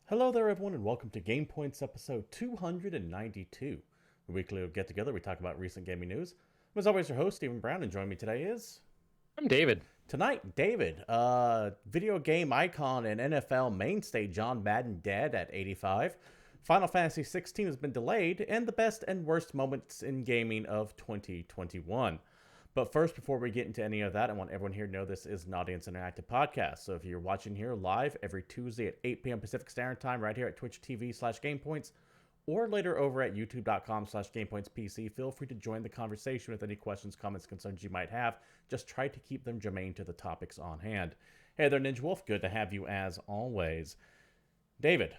Hello there, everyone, and welcome to GamePoints episode 292. The weekly get-together, we talk about recent gaming news. As always, your host, Stephen Brown, and joining me today is... I'm David. Tonight, David, video game icon and NFL mainstay John Madden dead at 85. Final Fantasy XVI has been delayed, and the best and worst moments in gaming of 2021. But first, before we get into any of that, I want everyone here to know this is an audience interactive podcast. So if you're watching here live every Tuesday at 8 p.m. Pacific Standard Time right here at Twitch TV/GamePoints, or later over at YouTube.com/GamePointsPC, feel free to join the conversation with any questions, comments, concerns you might have. Just try to keep them germane to the topics on hand. Hey there, Ninja Wolf. Good to have you as always. David.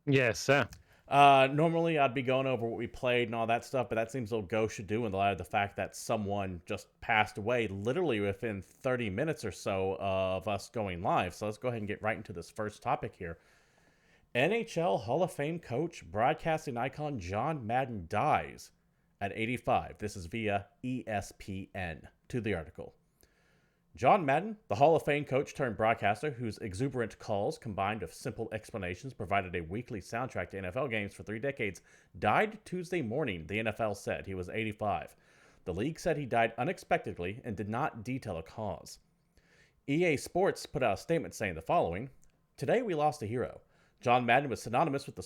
Yes, sir. Normally I'd be going over what we played and all that stuff, but that seems a little gauche to do in light of the fact that someone just passed away literally within 30 minutes or so of us going live. So let's go ahead and get right into this first topic here. NHL Hall of Fame coach, broadcasting icon John Madden dies at 85. This is via ESPN. To the article. John Madden, the Hall of Fame coach turned broadcaster whose exuberant calls combined with simple explanations provided a weekly soundtrack to NFL games for 3 decades, died Tuesday morning, the NFL said. He was 85. The league said he died unexpectedly and did not detail a cause. EA Sports put out a statement saying the following: "Today we lost a hero. John Madden was synonymous with the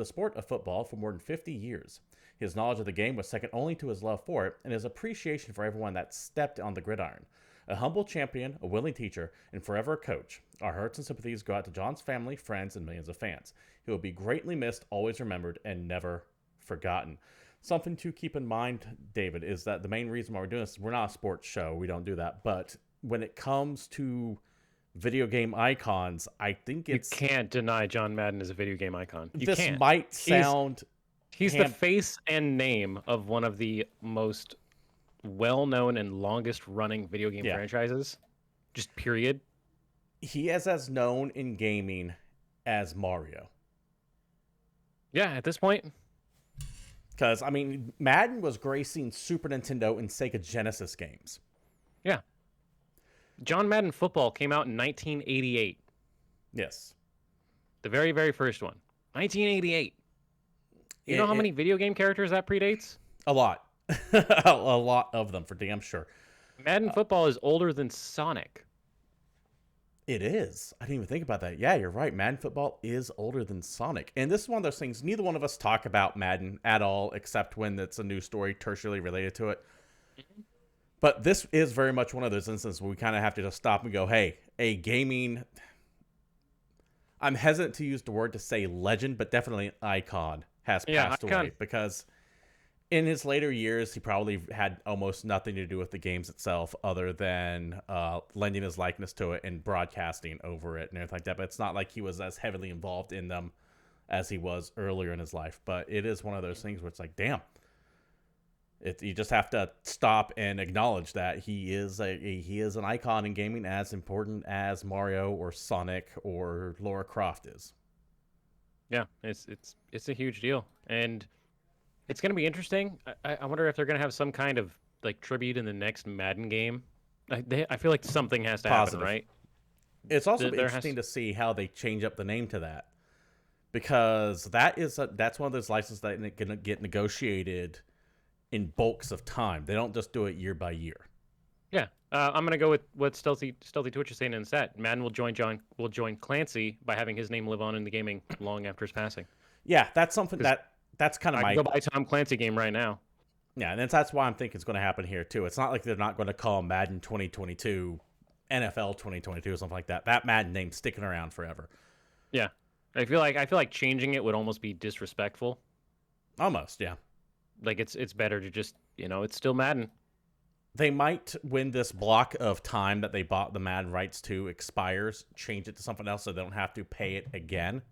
sport of football for more than 50 years. His knowledge of the game was second only to his love for it and his appreciation for everyone that stepped on the gridiron. A humble champion, a willing teacher, and forever a coach. Our hearts and sympathies go out to John's family, friends, and millions of fans. He will be greatly missed, always remembered, and never forgotten." Something to keep in mind, David, is that the main reason why we're doing this is we're not a sports show. We don't do that. But when it comes to video game icons, I think it's... You can't deny John Madden as a video game icon. You this can't. might sound... He's the face and name of one of the most well-known and longest-running video game franchises. Just period. He is as known in gaming as Mario. Yeah, at this point. Because, I mean, Madden was gracing Super Nintendo and Sega Genesis games. Yeah. John Madden Football came out in 1988. Yes. The very, very first one. 1988. You know how many video game characters that predates? A lot. A lot of them, for damn sure. Madden Football is older than Sonic. It is. I didn't even think about that. Yeah, you're right. Madden Football is older than Sonic. And this is one of those things, neither one of us talk about Madden at all, except when it's a news story tertiarily related to it. But this is very much one of those instances where we kind of have to just stop and go, hey, a gaming... I'm hesitant to use the word to say legend, but definitely an icon has passed away. Because in his later years, he probably had almost nothing to do with the games itself other than lending his likeness to it and broadcasting over it and everything like that. But it's not like he was as heavily involved in them as he was earlier in his life. But it is one of those things where it's like, damn. You just have to stop and acknowledge that he is an icon in gaming as important as Mario or Sonic or Lara Croft is. Yeah, it's a huge deal, and it's going to be interesting. I wonder if they're going to have some kind of like tribute in the next Madden game. I feel like something has to happen, right? It's also interesting to see how they change up the name to that, because that's one of those licenses that can get negotiated in bulks of time. They don't just do it year by year. Yeah, I'm gonna go with what Stealthy Twitch is saying in the chat. Madden will join Clancy by having his name live on in the gaming long after his passing. Yeah, that's something that's kind of I can go buy a Tom Clancy game right now. Yeah, and that's why I'm thinking it's going to happen here too. It's not like they're not going to call Madden 2022 NFL 2022 or something like that. That Madden name's sticking around forever. Yeah, I feel like changing it would almost be disrespectful. Almost, yeah. Like it's better to just, it's still Madden. They might, when this block of time that they bought the Madden rights to expires, change it to something else so they don't have to pay it again.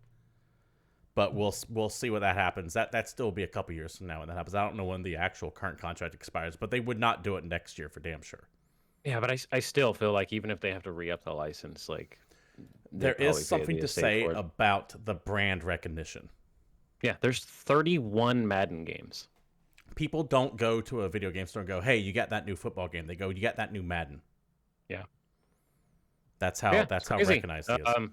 But we'll see what that happens. That still will be a couple years from now when that happens. I don't know when the actual current contract expires, but they would not do it next year for damn sure. Yeah, but I still feel like even if they have to re-up the license, like there is something to say about the brand recognition. Yeah, there's 31 Madden games. People don't go to a video game store and go, hey, you got that new football game. They go, you got that new Madden. Yeah. That's how recognized he is.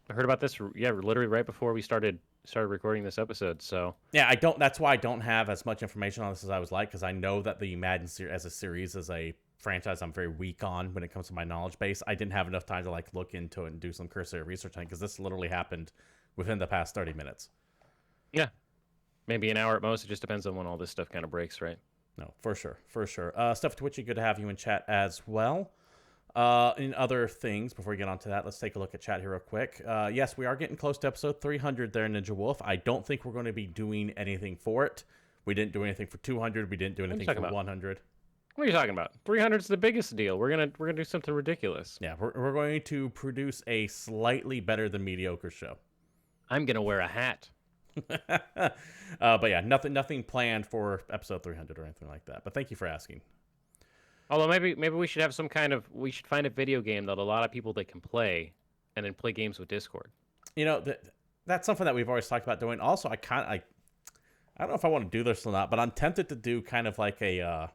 I heard about this. Yeah, literally right before we started recording this episode. So Yeah, I don't. That's why I don't have as much information on this as I was like, because I know that the Madden as a series is a franchise I'm very weak on when it comes to my knowledge base. I didn't have enough time to like look into it and do some cursory research on it because this literally happened within the past 30 minutes. yeah, maybe an hour at most. It just depends on when all this stuff kind of breaks, right? No, for sure, for sure. Stuff Twitchy, good to have you in chat as well. In other things, before we get on to that, let's take a look at chat here real quick. Yes, we are getting close to episode 300 there, Ninja Wolf. I don't think we're going to be doing anything for it. We didn't do anything for 200. We didn't do anything for 100. What are you talking about? 300 is the biggest deal. We're gonna do something ridiculous. Yeah, we're going to produce a slightly better than mediocre show. I'm gonna wear a hat. But yeah, nothing planned for episode 300 or anything like that. But thank you for asking. Although maybe we should have we should find a video game that a lot of people that can play, and then play games with Discord. You know, that's something that we've always talked about doing. Also, I don't know if I want to do this or not, but I'm tempted to do kind of like a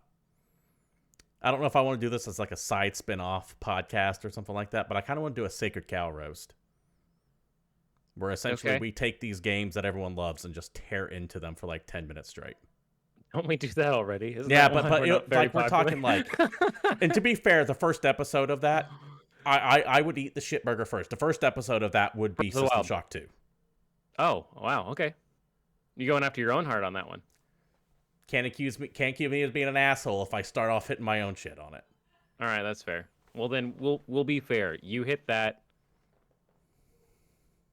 I don't know if I want to do this as like a side spin-off podcast or something like that, but I kind of want to do a Sacred Cow roast. Where essentially we take these games that everyone loves and just tear into them for like 10 minutes straight. Don't we do that already? But you know, like we're talking like, and to be fair, the first episode of that, I would eat the shit burger first. The first episode of that would be System Shock 2. Oh, wow, okay. You going after your own heart on that one. Can't accuse me of being an asshole if I start off hitting my own shit on it. All right, that's fair. Well, then we'll be fair. You hit that.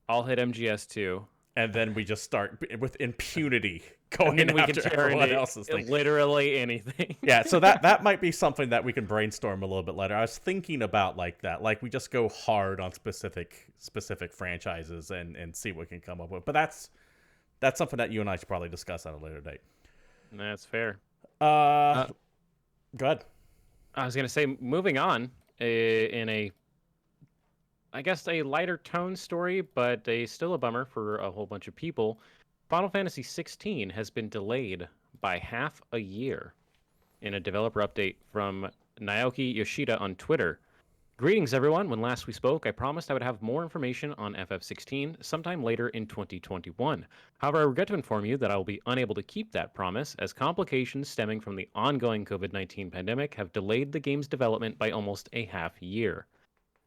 I'll hit MGS2. And then we just start with impunity going after everyone else's thing. Literally anything. Yeah, so that might be something that we can brainstorm a little bit later. I was thinking about like that. Like we just go hard on specific franchises and see what we can come up with. But that's something that you and I should probably discuss at a later date. That's fair. Go ahead. I was going to say, moving on, in I guess a lighter tone story, but still a bummer for a whole bunch of people. Final Fantasy XVI has been delayed by half a year. In a developer update from Naoki Yoshida on Twitter. Greetings, everyone. When last we spoke, I promised I would have more information on FF16 sometime later in 2021. However, I regret to inform you that I will be unable to keep that promise, as complications stemming from the ongoing COVID-19 pandemic have delayed the game's development by almost a half year.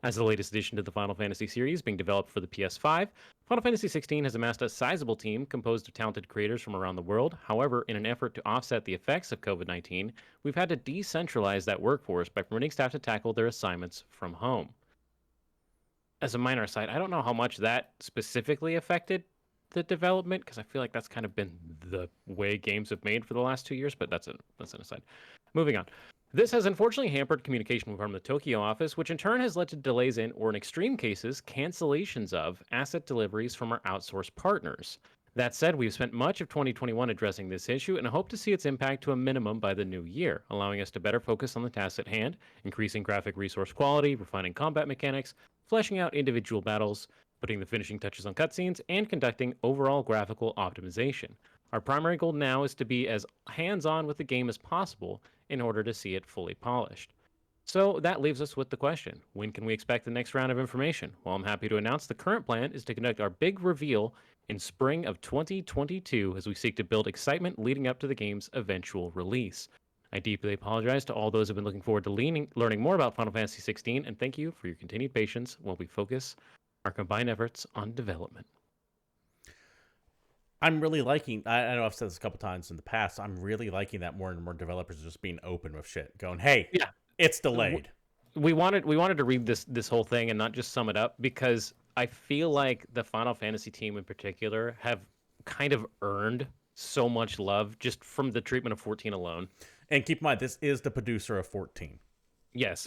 As the latest addition to the Final Fantasy series being developed for the PS5, Final Fantasy XVI has amassed a sizable team composed of talented creators from around the world. However, in an effort to offset the effects of COVID-19, we've had to decentralize that workforce by permitting staff to tackle their assignments from home. As a minor aside, I don't know how much that specifically affected the development, because I feel like that's kind of been the way games have made for the last 2 years, but that's an aside. Moving on. This has unfortunately hampered communication from the Tokyo office, which in turn has led to delays in, or in extreme cases, cancellations of, asset deliveries from our outsourced partners. That said, we've spent much of 2021 addressing this issue and hope to see its impact to a minimum by the new year, allowing us to better focus on the tasks at hand, increasing graphic resource quality, refining combat mechanics, fleshing out individual battles, putting the finishing touches on cutscenes, and conducting overall graphical optimization. Our primary goal now is to be as hands-on with the game as possible in order to see it fully polished. So that leaves us with the question, when can we expect the next round of information? Well, I'm happy to announce the current plan is to conduct our big reveal in spring of 2022 as we seek to build excitement leading up to the game's eventual release. I deeply apologize to all those who have been looking forward to learning more about Final Fantasy XVI, and thank you for your continued patience while we focus our combined efforts on development. I'm really liking, I know I've said this a couple times in the past, I'm really liking that more and more developers are just being open with shit, going, hey, yeah, it's delayed. We wanted to read this whole thing and not just sum it up, because I feel like the Final Fantasy team in particular have kind of earned so much love just from the treatment of 14 alone. And keep in mind, this is the producer of 14. Yes.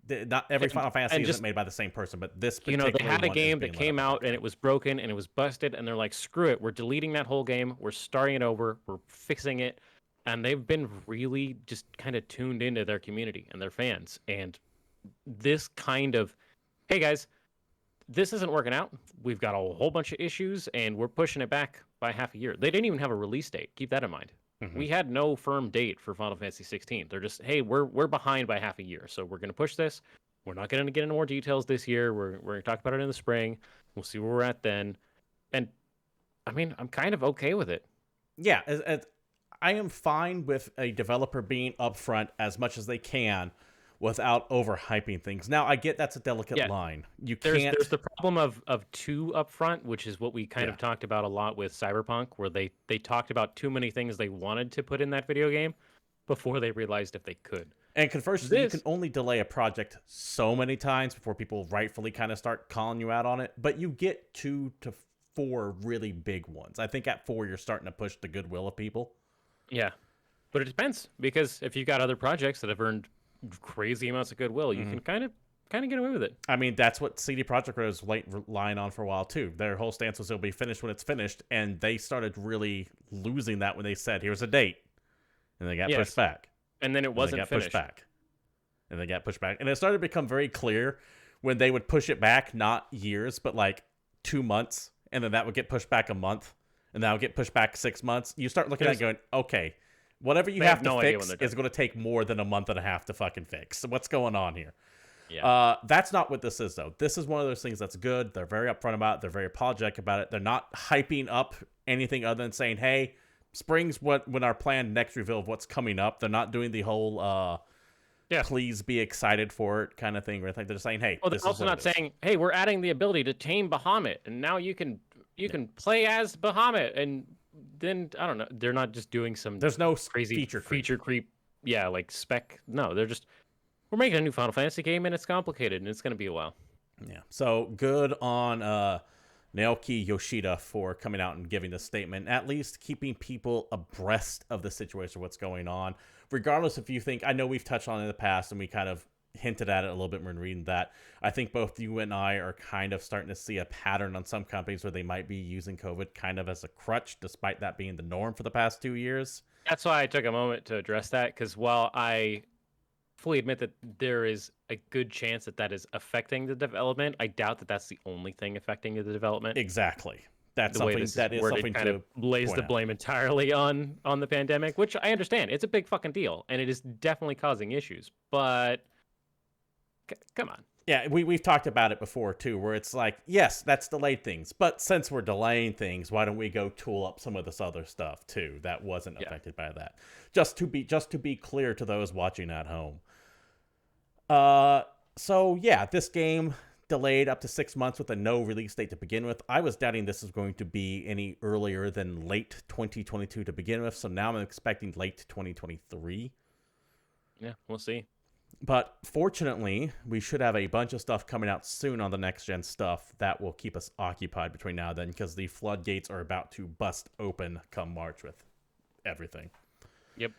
Not every Final Fantasy isn't made by the same person, but this particular they had a game that came out and it was broken and it was busted, and they're like, screw it, we're deleting that whole game, we're starting it over, we're fixing it. And they've been really just kind of tuned into their community and their fans. And this kind of, hey guys, this isn't working out. We've got a whole bunch of issues and we're pushing it back by half a year. They didn't even have a release date. Keep that in mind. Mm-hmm. We had no firm date for Final Fantasy XVI. They're just, hey, we're behind by half a year, so we're going to push this. We're not going to get into more details this year. We're going to talk about it in the spring. We'll see where we're at then. And I mean, I'm kind of okay with it. Yeah, I am fine with a developer being upfront as much as they can without overhyping things. Now, I get that's a delicate Yeah, line. You there's can't. the problem of too upfront, which is what we kind Yeah. of talked about a lot with Cyberpunk, where they talked about too many things they wanted to put in that video game before they realized if they could. And conversely, you can This, only delay a project so many times before people rightfully kind of start calling you out on it. But you get 2 to 4 really big ones. I think at 4, you're starting to push the goodwill of people. yeah, but it depends, because if you've got other projects that have earned crazy amounts of goodwill, you can kind of get away with it. I mean, that's what CD Projekt Red was relying on for a while, too. Their whole stance was it'll be finished when it's finished, and they started really losing that when they said, here's a date. And they got Yes. pushed back. And then it And wasn't they got finished. pushed back. And they got pushed back. And it started to become very clear when they would push it back, not years, but like 2 months. And then that would get pushed back a month. And that would get pushed back 6 months. You start looking at it going, okay, whatever you They have have to no idea when fix they're done. is going to take more than a month and a half to fucking fix. So what's going on here? Yeah. That's not what this is, though. This is one of those things that's good. They're very upfront about it. They're very apologetic about it. They're not hyping up anything other than saying, hey, spring's when our planned next reveal of what's coming up. They're not doing the whole please be excited for it kind of thing. Or they're just saying, hey, Well, this they're is also what not it is. saying, hey, we're adding the ability to tame Bahamut, and now you can play as Bahamut, and then I don't know. They're not just doing some There's no crazy feature creep. Yeah, like spec. No, they're just, we're making a new Final Fantasy game, and it's complicated, and it's gonna be a while. Yeah. So good on Naoki Yoshida for coming out and giving this statement, at least keeping people abreast of the situation, what's going on. Regardless if you think, I know we've touched on it in the past and we kind of hinted at it a little bit when reading that. I think both you and I are kind of starting to see a pattern on some companies where they might be using COVID kind of as a crutch, despite that being the norm for the past 2 years. That's why I took a moment to address that, because while I fully admit that there is a good chance that that is affecting the development, I doubt that that's the only thing affecting the development. Exactly. That's The way something this that is is worded something kind to of lays point the out. blame entirely on the pandemic, which I understand. It's a big fucking deal, and it is definitely causing issues. But come on. Yeah, we've talked about it before too, where it's like, yes, that's delayed things, but since we're delaying things, why don't we go tool up some of this other stuff too that wasn't affected by that? Just to be clear to those watching at home. So yeah, this game delayed up to 6 months with a no release date to begin with. I was doubting this was going to be any earlier than late 2022 to begin with, so now I'm expecting late 2023. Yeah, we'll see. But fortunately, we should have a bunch of stuff coming out soon on the next gen stuff that will keep us occupied between now and then, because the floodgates are about to bust open come March with everything. Yep.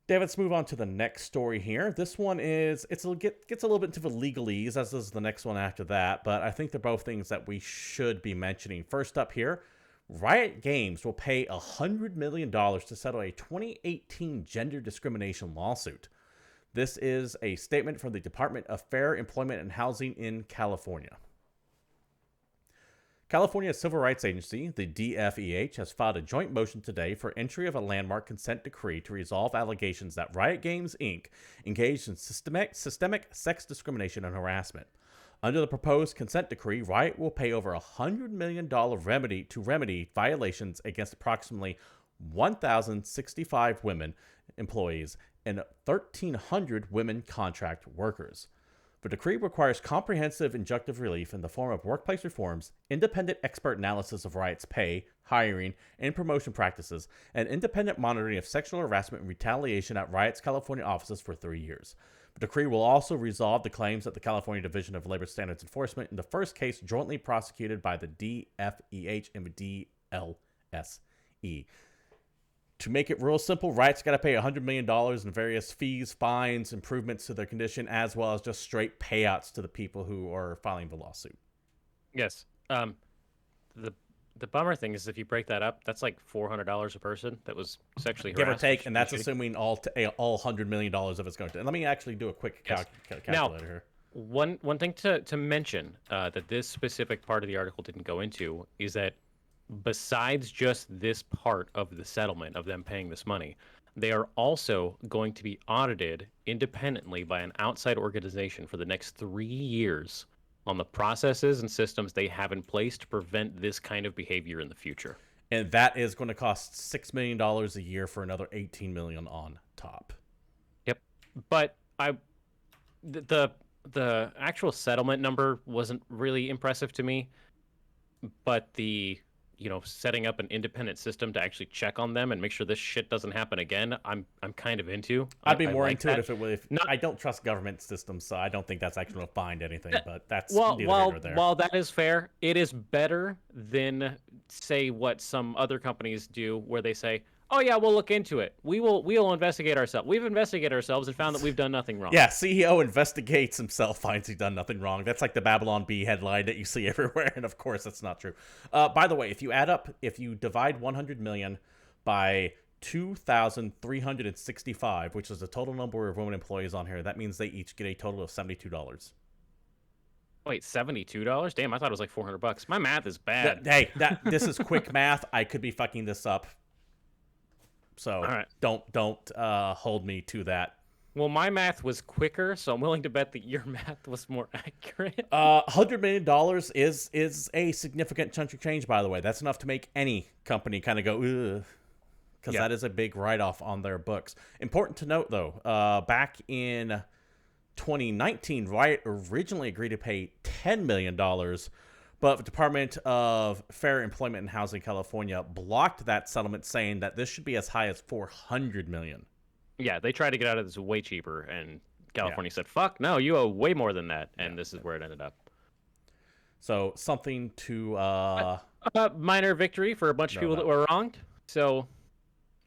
David, let's move on to the next story here. This one gets a little bit into the legalese, as is the next one after that, but I think they're both things that we should be mentioning. First up here, Riot Games will pay $100 million to settle a 2018 gender discrimination lawsuit. This is a statement from the Department of Fair Employment and Housing in California. California's Civil Rights Agency, the DFEH, has filed a joint motion today for entry of a landmark consent decree to resolve allegations that Riot Games, Inc. engaged in systemic sex discrimination and harassment. Under the proposed consent decree, Riot will pay over $100 million to remedy violations against approximately 1,065 women employees and 1,300 women contract workers. The decree requires comprehensive injunctive relief in the form of workplace reforms, independent expert analysis of Riot's pay, hiring, and promotion practices, and independent monitoring of sexual harassment and retaliation at Riot's California offices for 3 years. The decree will also resolve the claims at the California Division of Labor Standards Enforcement in the first case jointly prosecuted by the DFEH and the DLSE. To make it real simple, Riot's got to pay $100 million in various fees, fines, improvements to their condition, as well as just straight payouts to the people who are filing the lawsuit. Yes. The bummer thing is, if you break that up, that's like $400 a person that was sexually harassed. Give or take, and that's assuming all $100 million of it's going to. And let me actually do a quick calculator here. One thing to mention that this specific part of the article didn't go into is that besides just this part of the settlement of them paying this money, they are also going to be audited independently by an outside organization for the next 3 years on the processes and systems they have in place to prevent this kind of behavior in the future. And that is going to cost $6 million a year for another $18 million on top. Yep. But the actual settlement number wasn't really impressive to me, but the setting up an independent system to actually check on them and make sure this shit doesn't happen again, I'm kind of into. I'd be more like into that. it if I don't trust government systems, so I don't think that's actually going to find anything. But that's while neither here nor there. while that is fair, it is better than say what some other companies do, where they say, "Oh yeah, we'll look into it. We'll investigate ourselves. We've investigated ourselves and found that we've done nothing wrong." Yeah, CEO investigates himself, finds he's done nothing wrong. That's like the Babylon Bee headline that you see everywhere, and of course that's not true. By the way, if you divide 100 million by 2,365, which is the total number of women employees on here, that means they each get a total of $72. Wait, $72? Damn, I thought it was like $400. My math is bad. This is quick math. I could be fucking this up. So All right. don't hold me to that. Well, my math was quicker, so I'm willing to bet that your math was more accurate. $100 million is a significant chunk of change, by the way. That's enough to make any company kind of go, ugh, because that is a big write-off on their books. Important to note, though, back in 2019, Riot originally agreed to pay $10 million, but the Department of Fair Employment and Housing California blocked that settlement, saying that this should be as high as $400 million. Yeah, they tried to get out of this way cheaper, and California said, "Fuck, no, you owe way more than that," and this is where it ended up. So something to minor victory for a bunch of people that were wronged. So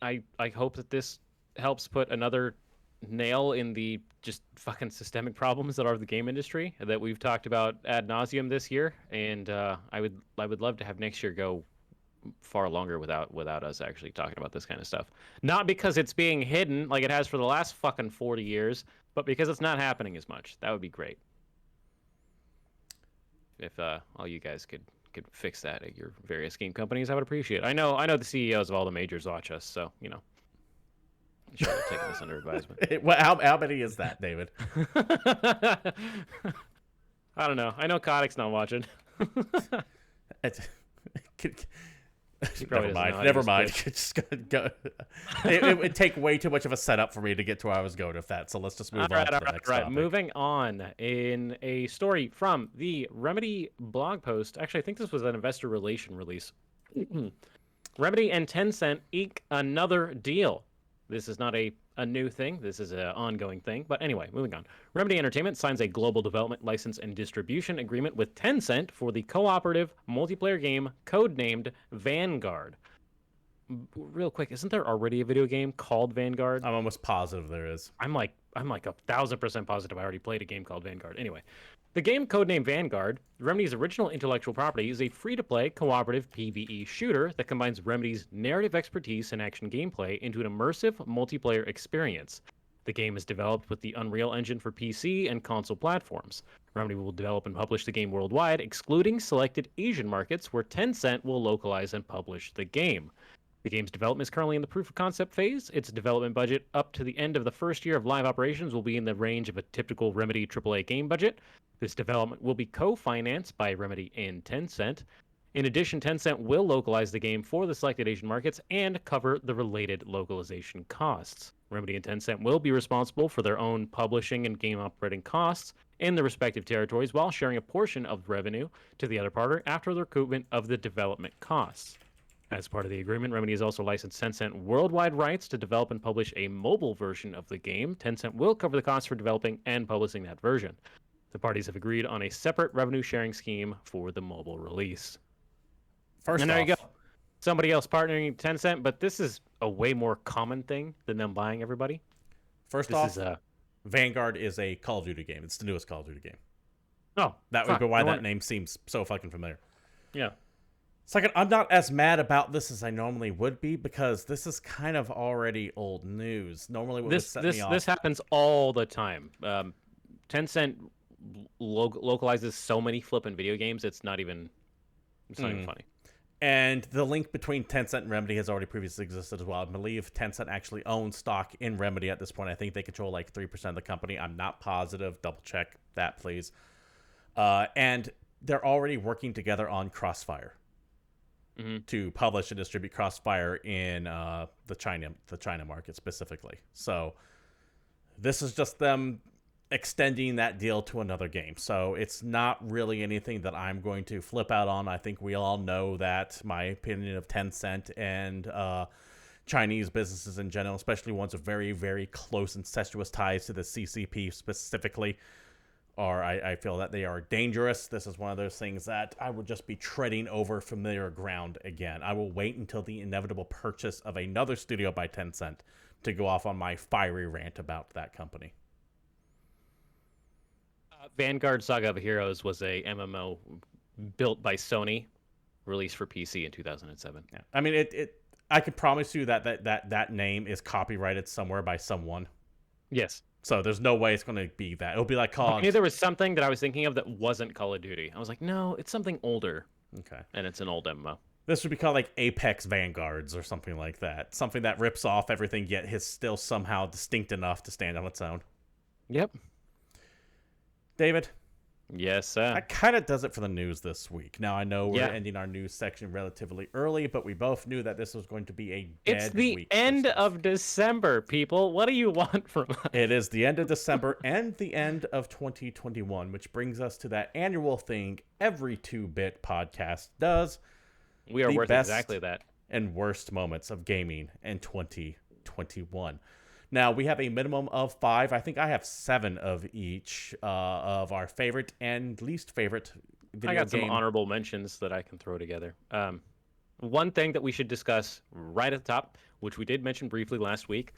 I hope that this helps put another nail in the just fucking systemic problems that are the game industry that we've talked about ad nauseum this year, and I would love to have next year go far longer without us actually talking about this kind of stuff. Not because it's being hidden like it has for the last fucking 40 years, but because it's not happening as much. That would be great. If all you guys could fix that at your various game companies, I would appreciate it. I know the CEOs of all the majors watch us, so I'm sure they're taking this under advisement. How many is that, David? I don't know. I know Kodak's not watching. Never mind. Just go. It would take way too much of a setup for me to get to where I was going with that. So let's just move on to the next topic. Moving on, in a story from the Remedy blog post. Actually, I think this was an investor relation release. Remedy and Tencent eke another deal. This is not a new thing. This is an ongoing thing. But anyway, moving on. Remedy Entertainment signs a global development, license, and distribution agreement with Tencent for the cooperative multiplayer game codenamed Vanguard. Real quick, isn't there already a video game called Vanguard? I'm almost positive there is. I'm like 1,000% positive I already played a game called Vanguard. Anyway, the game codenamed Vanguard, Remedy's original intellectual property, is a free-to-play cooperative PvE shooter that combines Remedy's narrative expertise and action gameplay into an immersive multiplayer experience. The game is developed with the Unreal Engine for PC and console platforms. Remedy will develop and publish the game worldwide, excluding selected Asian markets where Tencent will localize and publish the game. The game's development is currently in the proof-of-concept phase. Its development budget up to the end of the first year of live operations will be in the range of a typical Remedy AAA game budget. This development will be co-financed by Remedy and Tencent. In addition, Tencent will localize the game for the selected Asian markets and cover the related localization costs. Remedy and Tencent will be responsible for their own publishing and game operating costs in the respective territories, while sharing a portion of revenue to the other party after the recoupment of the development costs. As part of the agreement, Remedy has also licensed Tencent worldwide rights to develop and publish a mobile version of the game. Tencent will cover the costs for developing and publishing that version. The parties have agreed on a separate revenue sharing scheme for the mobile release. And there you go. Somebody else partnering with Tencent, but this is a way more common thing than them buying everybody. First off, Vanguard is a Call of Duty game. It's the newest Call of Duty game. Oh, that would be why that name seems so fucking familiar. Yeah. Second, I'm not as mad about this as I normally would be, because this is kind of already old news. Normally, what would set me off... This happens all the time. Tencent localizes so many flippin' video games, it's not even funny. And the link between Tencent and Remedy has already previously existed as well. I believe Tencent actually owns stock in Remedy at this point. I think they control like 3% of the company. I'm not positive. Double check that, please. And they're already working together on Crossfire to publish and distribute Crossfire in the China market specifically. So this is just them extending that deal to another game. So it's not really anything that I'm going to flip out on. I think we all know that my opinion of Tencent and Chinese businesses in general, especially ones with very, very close incestuous ties to the CCP specifically, I feel that they are dangerous. This is one of those things that I would just be treading over familiar ground again. I will wait until the inevitable purchase of another studio by Tencent to go off on my fiery rant about that company. Vanguard Saga of Heroes was a MMO built by Sony, released for PC in 2007. Yeah. I mean, I can promise you that name is copyrighted somewhere by someone. Yes. So there's no way it's going to be that. It'll be like I knew there was something that I was thinking of that wasn't Call of Duty. I was like, no, it's something older. Okay. And it's an old MMO. This would be called like Apex Vanguards or something like that. Something that rips off everything yet is still somehow distinct enough to stand on its own. Yep. David? Yes, sir. That kind of does it for the news this week. Now, I know we're ending our news section relatively early, but we both knew that this was going to be a dead week. It's the end of December, people. What do you want from us? It is the end of December and the end of 2021, which brings us to that annual thing every 2-bit podcast does. We are worth exactly that. And worst moments of gaming in 2021. Now, we have a minimum of 5. I think I have 7 of each of our favorite and least favorite video game. I got some honorable mentions that I can throw together. One thing that we should discuss right at the top, which we did mention briefly last week,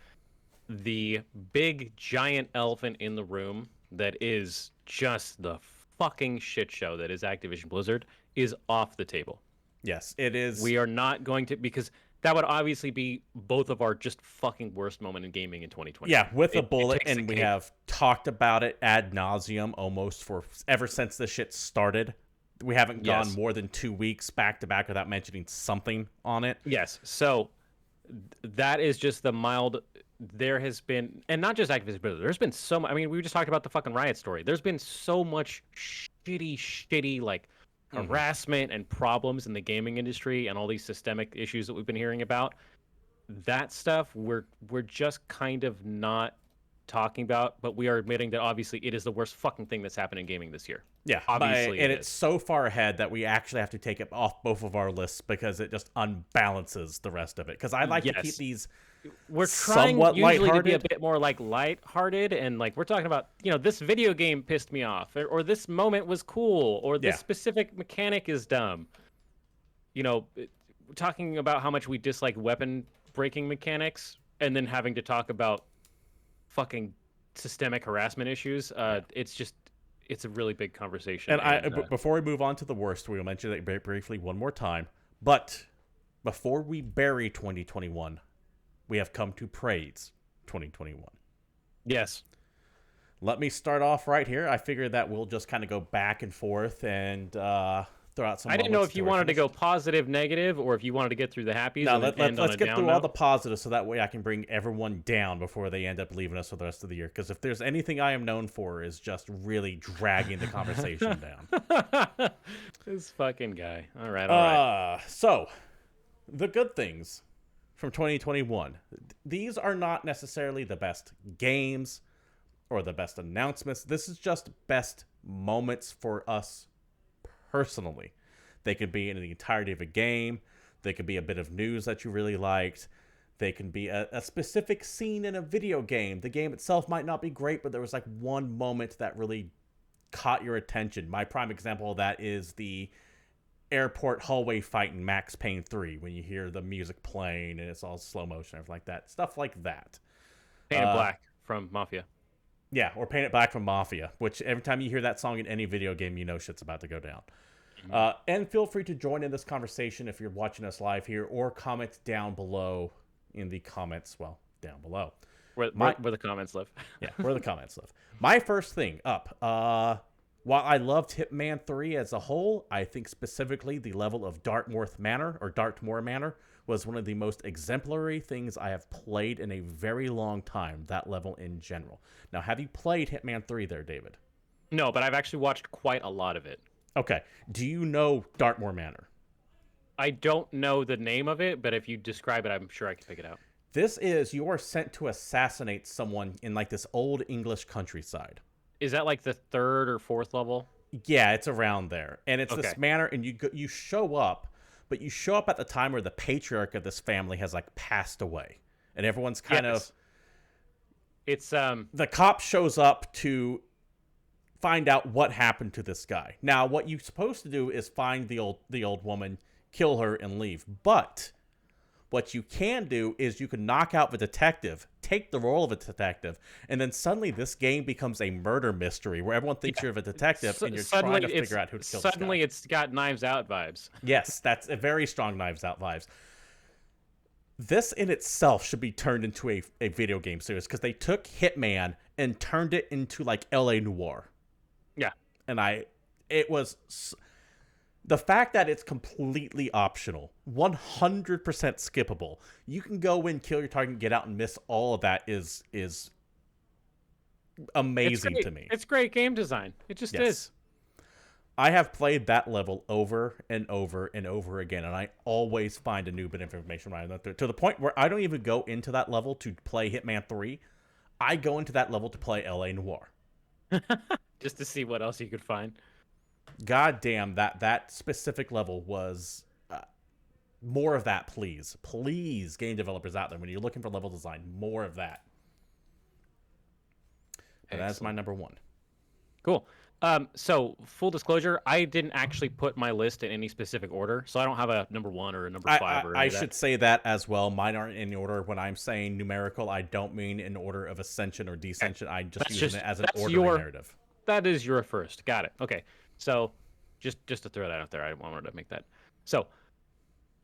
the big giant elephant in the room that is just the fucking shit show that is Activision Blizzard is off the table. Yes, it is. We are not going to, because that would obviously be both of our just fucking worst moment in gaming in 2020. Yeah, with a bullet, and we have talked about it ad nauseum almost for ever since this shit started. We haven't gone more than 2 weeks back to back without mentioning something on it. Yes, so that is just the mild. There has been, and not just Activision Blizzard, there's been so much. I mean, we just talked about the fucking Riot story. There's been so much shitty, like, harassment and problems in the gaming industry and all these systemic issues that we've been hearing about. That stuff we're just kind of not talking about, but we are admitting that obviously it is the worst fucking thing that's happened in gaming this year. Yeah, obviously, and it's so far ahead that we actually have to take it off both of our lists because it just unbalances the rest of it. Because I like to keep these we're trying somewhat usually lighthearted. to be a bit more like lighthearted, and like we're talking about, you know, this video game pissed me off, or this moment was cool, or this specific mechanic is dumb. You know, talking about how much we dislike weapon breaking mechanics, and then having to talk about fucking systemic harassment issues. It's a really big conversation. And before we move on to the worst, we'll mention it very briefly one more time. But before we bury 2021, we have come to praise 2021. Yes. Let me start off right here. I figured that we'll just kind of go back and forth and throw out some. I didn't know if you wanted to go positive, negative, or if you wanted to get through the happies. No, let's get through all the positives so that way I can bring everyone down before they end up leaving us for the rest of the year. Because if there's anything I am known for is just really dragging the conversation down. This fucking guy. All right. So, the good things from 2021. These are not necessarily the best games or the best announcements. This is just best moments for us personally. They could be in the entirety of a game. They could be a bit of news that you really liked. They can be a specific scene in a video game. The game itself might not be great, but there was like one moment that really caught your attention. My prime example of that is the airport hallway fight in Max Payne 3 when you hear the music playing and it's all slow motion and everything like that. Stuff like that. Painted Black from Mafia. Yeah, or Paint It Black from Mafia, which every time you hear that song in any video game, you know shit's about to go down. And feel free to join in this conversation if you're watching us live here, or comment down below in the comments, well, down below. Where the comments live. Yeah, where the comments live. My first thing up, while I loved Hitman 3 as a whole, I think specifically the level of Dartmoor Manor was one of the most exemplary things I have played in a very long time, that level in general. Now, have you played Hitman 3 there, David? No, but I've actually watched quite a lot of it. Okay. Do you know Dartmoor Manor? I don't know the name of it, but if you describe it, I'm sure I can pick it out. This is you are sent to assassinate someone in like this old English countryside. Is that like the third or fourth level? Yeah, it's around there, and it's Okay. this manor, and you show up, but you show up at the time where the patriarch of this family has like passed away, and everyone's kind of. Yes. It's The cop shows up to find out what happened to this guy. Now, what you're supposed to do is find the old woman, kill her, and leave. But what you can do is you can knock out the detective, take the role of a detective, and then suddenly this game becomes a murder mystery where everyone thinks you're the detective and you're trying to figure out who to kill this guy. Suddenly it's got Knives Out vibes. Yes, that's a very strong Knives Out vibes. This in itself should be turned into a video game series because they took Hitman and turned it into like LA Noire. Yeah. And it was the fact that it's completely optional, 100% skippable. You can go in, kill your target, get out, and miss all of that is amazing to me. It's great game design. It just is. I have played that level over and over and over again, and I always find a new bit of information when I look through it, to the point where I don't even go into that level to play Hitman 3. I go into that level to play LA Noire. Just to see what else you could find. God damn, that specific level was more of that, please. Please, game developers out there, when you're looking for level design, more of that. And that's my number one. Cool. So, full disclosure, I didn't actually put my list in any specific order, so I don't have a number 1 or a number 5. I should say that as well. Mine aren't in order. When I'm saying numerical, I don't mean in order of ascension or descension. I'm just using it as an order narrative. That is your first. Got it. Okay. So, just to throw that out there, I wanted to make that. So,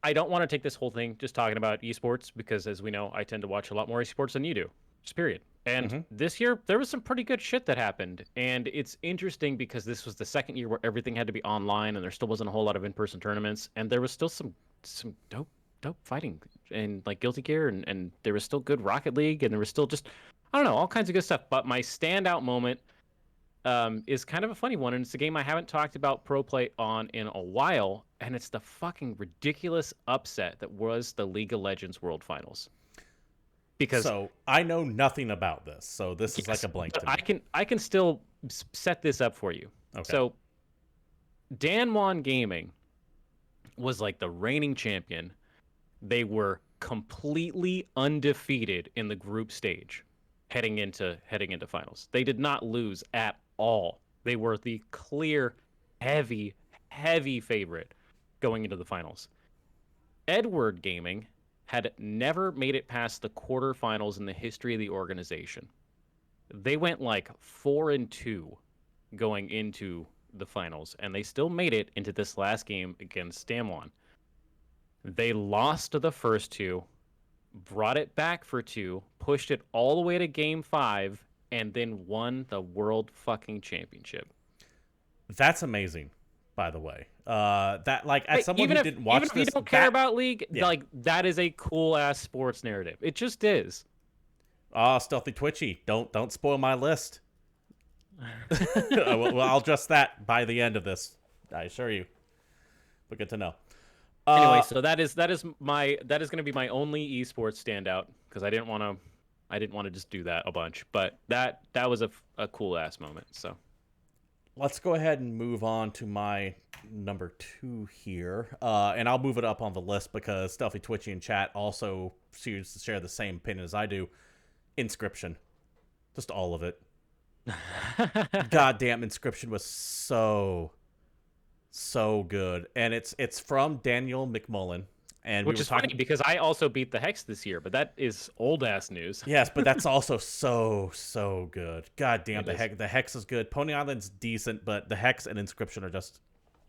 I don't want to take this whole thing just talking about esports because, as we know, I tend to watch a lot more esports than you do. Just period. And this year, there was some pretty good shit that happened. And it's interesting because this was the second year where everything had to be online and there still wasn't a whole lot of in-person tournaments. And there was still some dope fighting and like Guilty Gear. And there was still good Rocket League. And there was still just, I don't know, all kinds of good stuff. But my standout moment is kind of a funny one. And it's a game I haven't talked about pro play on in a while. And it's the fucking ridiculous upset that was the League of Legends World Finals. Because so I know nothing about this, so this is like a blank to me. I can still set this up for you. Okay. So Danwon Gaming was like the reigning champion. They were completely undefeated in the group stage heading into finals. They did not lose at all. They were the clear heavy favorite going into the finals. Edward Gaming had never made it past the quarterfinals in the history of the organization. They went like 4-2 going into the finals, and they still made it into this last game against Damwon. They lost the first 2, brought it back for 2, pushed it all the way to game 5, and then won the world fucking championship. That's amazing, by the way. That like as someone who didn't watch this, even if you don't care about League, like that is a cool ass sports narrative. It just is. Stealthy Twitchy, don't spoil my list. Well, I'll adjust that by the end of this. I assure you. But good to know. Anyway, so that is going to be my only esports standout because I didn't want to just do that a bunch, but that was a cool ass moment. So. Let's go ahead and move on to my number 2 here. And I'll move it up on the list because Stealthy Twitchy in chat also seems to share the same opinion as I do. Inscription. Just all of it. Goddamn, Inscription was so good. And it's from Daniel McMullen. And which is funny because I also beat the Hex this year, but that is old ass news. Yes, but that's also so good. God damn, the Hex is good. Pony Island's decent, but the Hex and Inscription are just.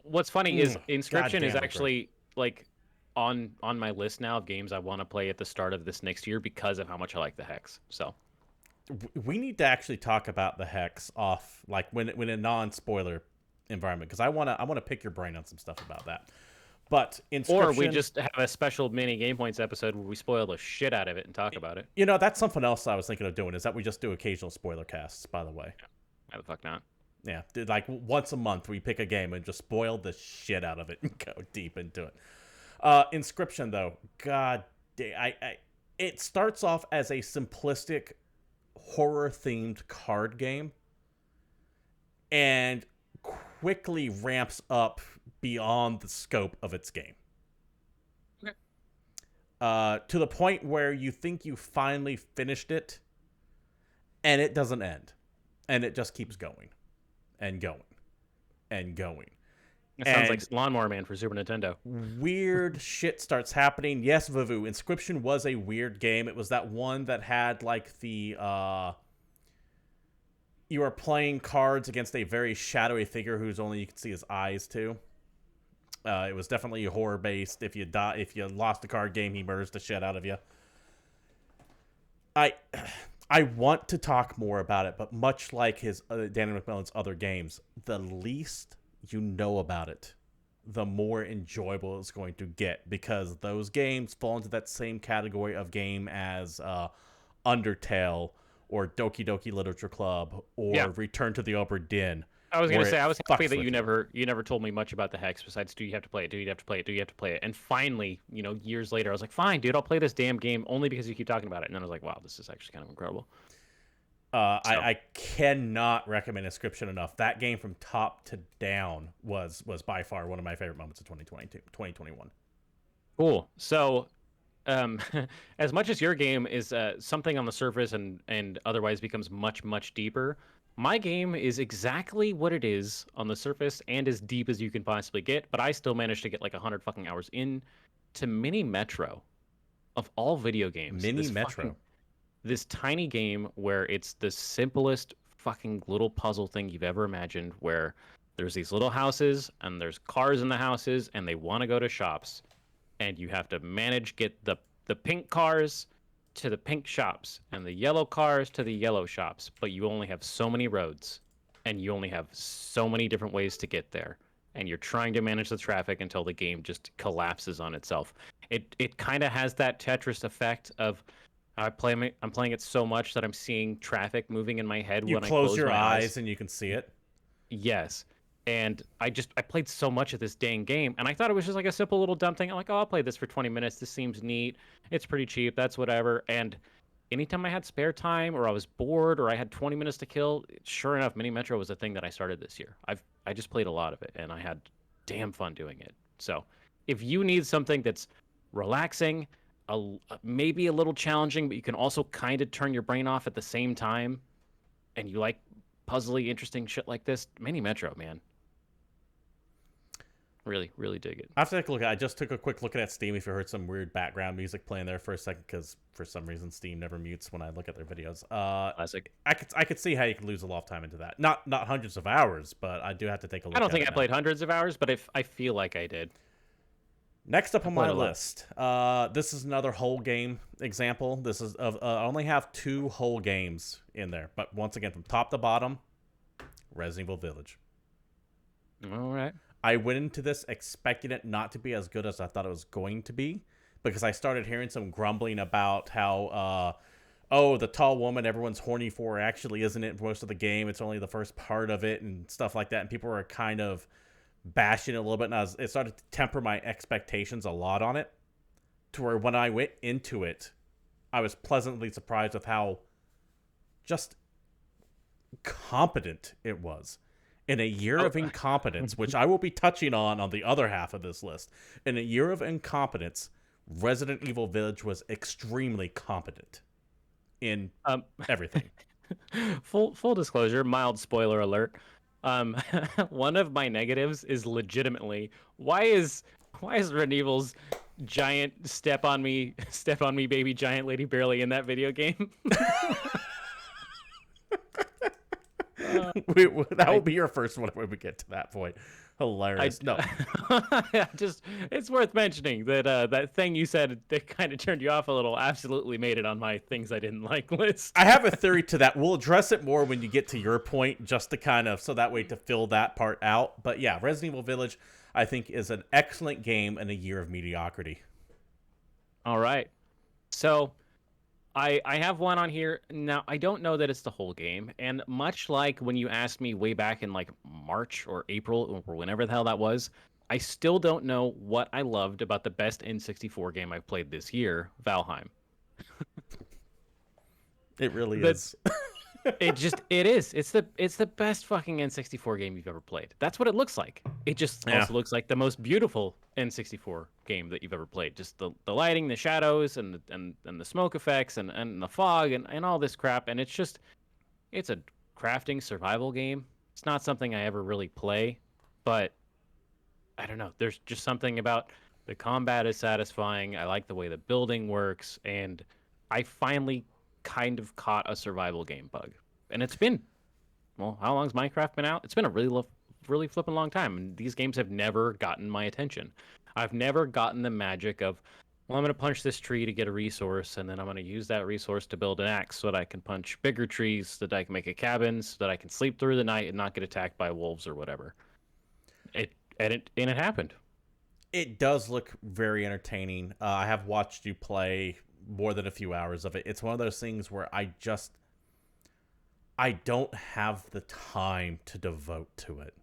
What's funny is Inscription is actually like on my list now of games I want to play at the start of this next year because of how much I like the Hex. So we need to actually talk about the Hex off like when a non-spoiler environment because I wanna pick your brain on some stuff about that. But Inscription, or we just have a special mini GamePoints episode where we spoil the shit out of it and talk about it. You know, that's something else I was thinking of doing, is that we just do occasional spoiler casts, by the way. Why the fuck not? Yeah, like once a month we pick a game and just spoil the shit out of it and go deep into it. Inscription though, god, it starts off as a simplistic horror themed card game and quickly ramps up beyond the scope of its game. Okay. To the point where you think you finally finished it, and it doesn't end, and it just keeps going, and going, and going. It sounds like Lawnmower Man for Super Nintendo. Weird shit starts happening. Yes, Vavu, Inscription was a weird game. It was that one that had like the you are playing cards against a very shadowy figure whose only you can see his eyes too. It was definitely horror based. If you lost the card game, he murders the shit out of you. I want to talk more about it, but much like his Danny McMillan's other games, the least you know about it, the more enjoyable it's going to get, because those games fall into that same category of game as Undertale or Doki Doki Literature Club or Return to the Obra Dinn. I was going to say, I was happy that you never told me much about the Hex besides, do you have to play it? Do you have to play it? Do you have to play it? And finally, years later, I was like, fine, dude, I'll play this damn game only because you keep talking about it. And then I was like, wow, this is actually kind of incredible. I cannot recommend Inscription enough. That game from top to down was by far one of my favorite moments of 2021. Cool. So, as much as your game is something on the surface and otherwise becomes much, much deeper, my game is exactly what it is on the surface and as deep as you can possibly get, but I still managed to get like 100 fucking hours in to Mini Metro, of all video games. Mini Metro. This tiny game where it's the simplest fucking little puzzle thing you've ever imagined, where there's these little houses and there's cars in the houses and they want to go to shops, and you have to get the pink cars to the pink shops and the yellow cars to the yellow shops, but you only have so many roads and you only have so many different ways to get there, and you're trying to manage the traffic until the game just collapses on itself. It kind of has that Tetris effect of I'm playing it so much that I'm seeing traffic moving in my head when I close your my eyes and you can see it. Yes. And I played so much of this dang game, and I thought it was just like a simple little dumb thing. I'm like, oh, I'll play this for 20 minutes. This seems neat. It's pretty cheap. That's whatever. And anytime I had spare time or I was bored or I had 20 minutes to kill, sure enough, Mini Metro was a thing that I started this year. I just played a lot of it, and I had damn fun doing it. So if you need something that's relaxing, maybe a little challenging, but you can also kind of turn your brain off at the same time, and you like puzzly, interesting shit like this, Mini Metro, man. Really, really dig it. I have to take a look. I just took a quick look at Steam. If you heard some weird background music playing there for a second, because for some reason Steam never mutes when I look at their videos. Classic. I could see how you could lose a lot of time into that. Not hundreds of hours, but I do have to take a look. I don't think I played hundreds of hours, but I feel like I did. Next up on my list, this is another whole game example. This is I only have 2 whole games in there, but once again, from top to bottom, Resident Evil Village. All right. I went into this expecting it not to be as good as I thought it was going to be, because I started hearing some grumbling about how, the tall woman everyone's horny for actually isn't it most of the game. It's only the first part of it and stuff like that, and people were kind of bashing it a little bit, and it started to temper my expectations a lot on it, to where when I went into it, I was pleasantly surprised with how just competent it was. In a year of incompetence, which I will be touching on the other half of this list, in a year of incompetence, Resident Evil Village was extremely competent in everything. Full disclosure, mild spoiler alert. One of my negatives is legitimately why is Resident Evil's giant step on me baby giant lady barely in that video game? That will be your first one when we get to that point. Hilarious. No, it's worth mentioning that that thing you said that kind of turned you off a little absolutely made it on my things I didn't like list. I have a theory to that. We'll address it more when you get to your point, just to kind of so that way to fill that part out. But yeah, Resident Evil Village, I think, is an excellent game in a year of mediocrity. All right, so I have one on here. Now, I don't know that it's the whole game. And much like when you asked me way back in like March or April or whenever the hell that was, I still don't know what I loved about the best N64 game I've played this year, Valheim. It really The is. it is. It's the best fucking N64 game you've ever played. That's what it looks like. It just Yeah. also looks like the most beautiful N64 game that you've ever played. Just the lighting, the shadows, and the smoke effects and the fog and all this crap. And it's a crafting survival game. It's not something I ever really play, but I don't know. There's just something about the combat is satisfying. I like the way the building works, and I finally kind of caught a survival game bug. And it's been, well, how long's Minecraft been out? It's been a really flipping long time, and these games have never gotten my attention. I've never gotten the magic of, well, I'm going to punch this tree to get a resource, and then I'm going to use that resource to build an axe so that I can punch bigger trees, so that I can make a cabin, so that I can sleep through the night and not get attacked by wolves or whatever. It happened. It does look very entertaining. I have watched you play more than a few hours of it. It's one of those things where I don't have the time to devote to it.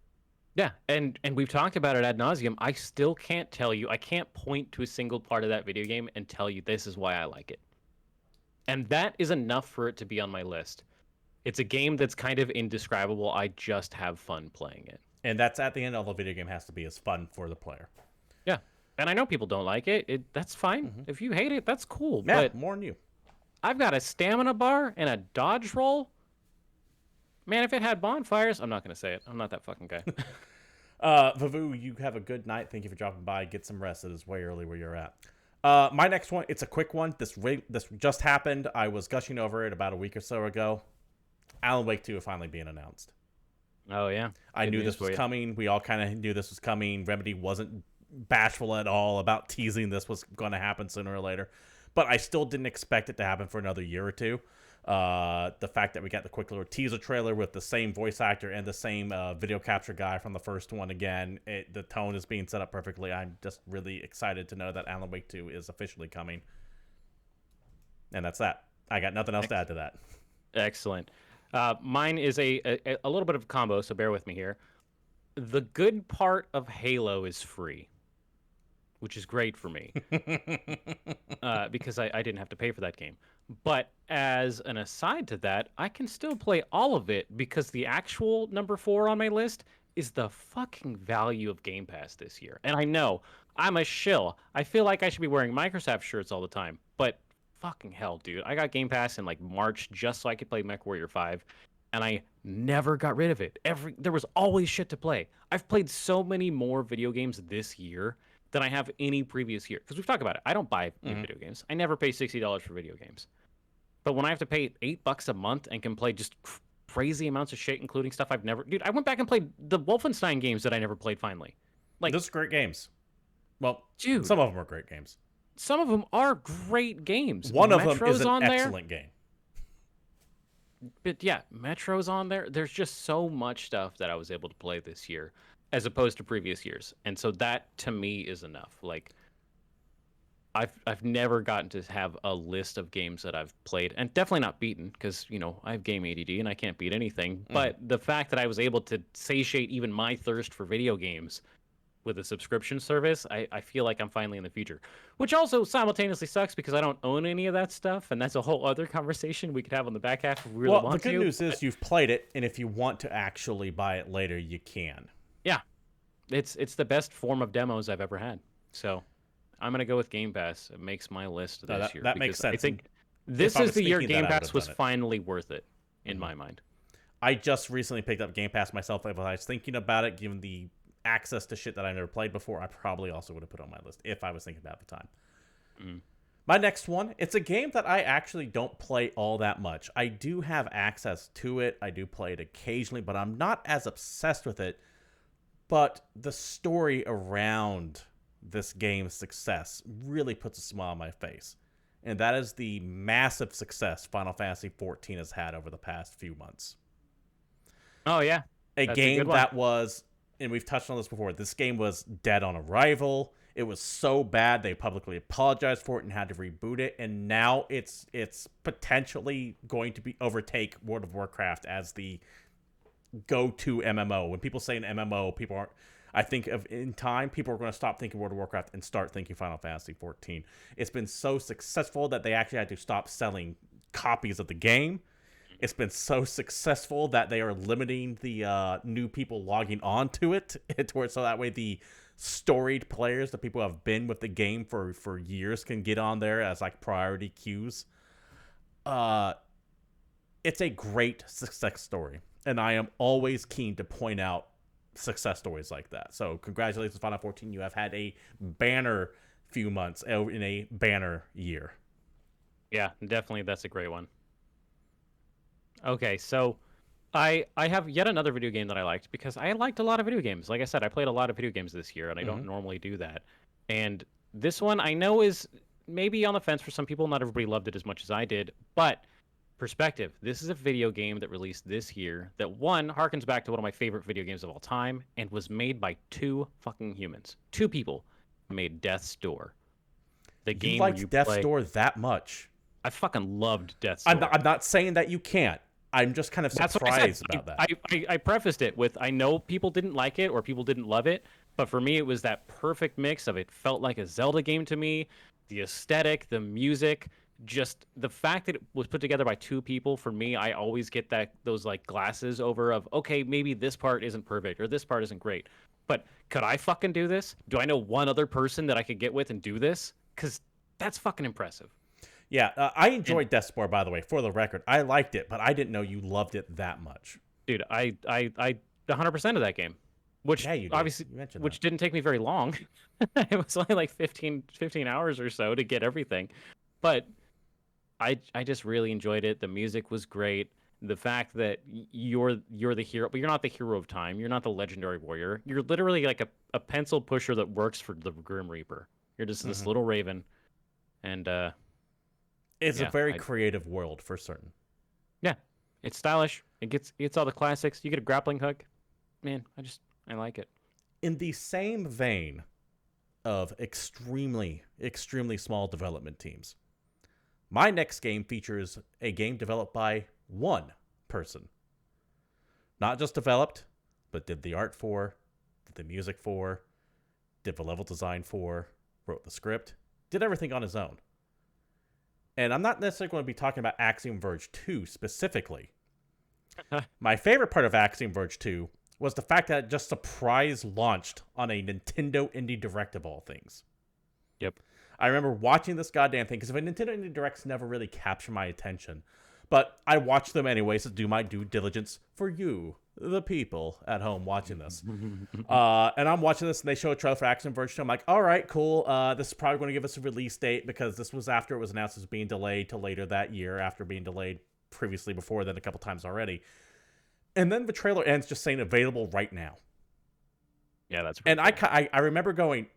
Yeah, and we've talked about it ad nauseum. I still can't tell you. I can't point to a single part of that video game and tell you this is why I like it. And that is enough for it to be on my list. It's a game that's kind of indescribable. I just have fun playing it. And that's at the end, all the video game has to be is fun for the player. Yeah, and I know people don't like it. That's fine. Mm-hmm. If you hate it, that's cool. Yeah, But more than you. I've got a stamina bar and a dodge roll. Man, if it had bonfires, I'm not going to say it. I'm not that fucking guy. Vavu, you have a good night. Thank you for dropping by. Get some rest. It is way early where you're at. My next one, it's a quick one. This just happened. I was gushing over it about a week or so ago. Alan Wake 2 finally being announced. Oh, yeah. I knew this was coming. We all kind of knew this was coming. Remedy wasn't bashful at all about teasing this was going to happen sooner or later. But I still didn't expect it to happen for another year or two. The fact that we got the quick little teaser trailer with the same voice actor and the same video capture guy from the first one again, the tone is being set up perfectly. I'm just really excited to know that Alan Wake 2 is officially coming. And that's that. I got nothing else to add to that. Excellent. Mine is a little bit of a combo, so bear with me here. The good part of Halo is free, which is great for me because I didn't have to pay for that game. But as an aside to that, I can still play all of it because the actual number 4 on my list is the fucking value of Game Pass this year. And I know I'm a shill. I feel like I should be wearing Microsoft shirts all the time, but fucking hell, dude. I got Game Pass in like March just so I could play MechWarrior 5, and I never got rid of it. There was always shit to play. I've played so many more video games this year than I have any previous year. Because we've talked about it. I don't buy new video games. I never pay $60 for video games. But when I have to pay $8 a month and can play just crazy amounts of shit, including stuff I've never... Dude, I went back and played the Wolfenstein games that I never played finally. Like, those are great games. Well, dude, some of them are great games. Some of them are great games. One of Metro's them is an on excellent there. game. But yeah, Metro's on there. There's just so much stuff that I was able to play this year as opposed to previous years. And so that to me is enough. Like I've never gotten to have a list of games that I've played and definitely not beaten because, you know, I have game ADD and I can't beat anything. But the fact that I was able to satiate even my thirst for video games with a subscription service, I feel like I'm finally in the future, which also simultaneously sucks because I don't own any of that stuff, and that's a whole other conversation we could have on the back half if we really want to. Well, the good news is you've played it, and if you want to actually buy it later, you can. Yeah, it's the best form of demos I've ever had. So I'm gonna go with Game Pass. It makes my list this year. That makes sense. I think this is the year Game Pass was finally worth it in my mind. I just recently picked up Game Pass myself. If I was thinking about it, given the access to shit that I never played before, I probably also would have put on my list if I was thinking about the time. My next one, it's a game that I actually don't play all that much. I do have access to it. I do play it occasionally, but I'm not as obsessed with it. But the story around this game's success really puts a smile on my face. And that is the massive success Final Fantasy XIV has had over the past few months. Oh, yeah. A game that was... And we've touched on this before. This game was dead on arrival. It was so bad they publicly apologized for it and had to reboot it, and now it's potentially going to be overtake World of Warcraft as the go-to MMO. When people say an MMO, people aren't. I think in time, people are going to stop thinking World of Warcraft and start thinking Final Fantasy XIV. It's been so successful that they actually had to stop selling copies of the game. It's been so successful that they are limiting the new people logging on to it, so that way the storied players, the people who have been with the game for years, can get on there as like priority queues. It's a great success story, and I am always keen to point out success stories like that. So congratulations, Final 14. You have had a banner few months in a banner year. Yeah, definitely. That's a great one. Okay, so I have yet another video game that I liked, because I liked a lot of video games. Like I said, I played a lot of video games this year, and I don't normally do that. And this one I know is maybe on the fence for some people. Not everybody loved it as much as I did, but perspective. This is a video game that released this year that, one, harkens back to one of my favorite video games of all time and was made by two fucking humans. Two people made Death's Door. The game you liked Death's Door that much? I fucking loved Death's Door. I'm not saying that you can't. I'm just kind of surprised about that. I prefaced it with, I know people didn't like it or people didn't love it, but for me it was that perfect mix of, it felt like a Zelda game to me, the aesthetic, the music, just the fact that it was put together by two people. For me, I always get those like glasses over of, okay, maybe this part isn't perfect or this part isn't great, but could I fucking do this? Do I know one other person that I could get with and do this? Because that's fucking impressive. Yeah, I enjoyed Death's Door, by the way, for the record. I liked it, but I didn't know you loved it that much. Dude, I 100% of that game, which obviously, which didn't take me very long. It was only like 15 hours or so to get everything. But I just really enjoyed it. The music was great. The fact that you're the hero, but you're not the hero of time. You're not the legendary warrior. You're literally like a pencil pusher that works for the Grim Reaper. You're just this little raven. And it's a very creative world for certain. Yeah, it's stylish. It gets all the classics. You get a grappling hook. Man, I like it. In the same vein of extremely, extremely small development teams, my next game features a game developed by one person. Not just developed, but did the art for, did the music for, did the level design for, wrote the script, did everything on his own. And I'm not necessarily going to be talking about Axiom Verge 2 specifically. My favorite part of Axiom Verge 2 was the fact that it just surprise launched on a Nintendo Indie Direct of all things. Yep. I remember watching this goddamn thing, because if a Nintendo Indie Directs never really capture my attention. But I watch them anyways to do my due diligence for you, the people at home watching this. And I'm watching this, and they show a trailer for Axiom Verge 2. I'm like, all right, cool. This is probably going to give us a release date, because this was after it was announced as being delayed to later that year, after being delayed previously before then a couple times already. And then the trailer ends just saying available right now. Yeah, that's and cool. I remember going,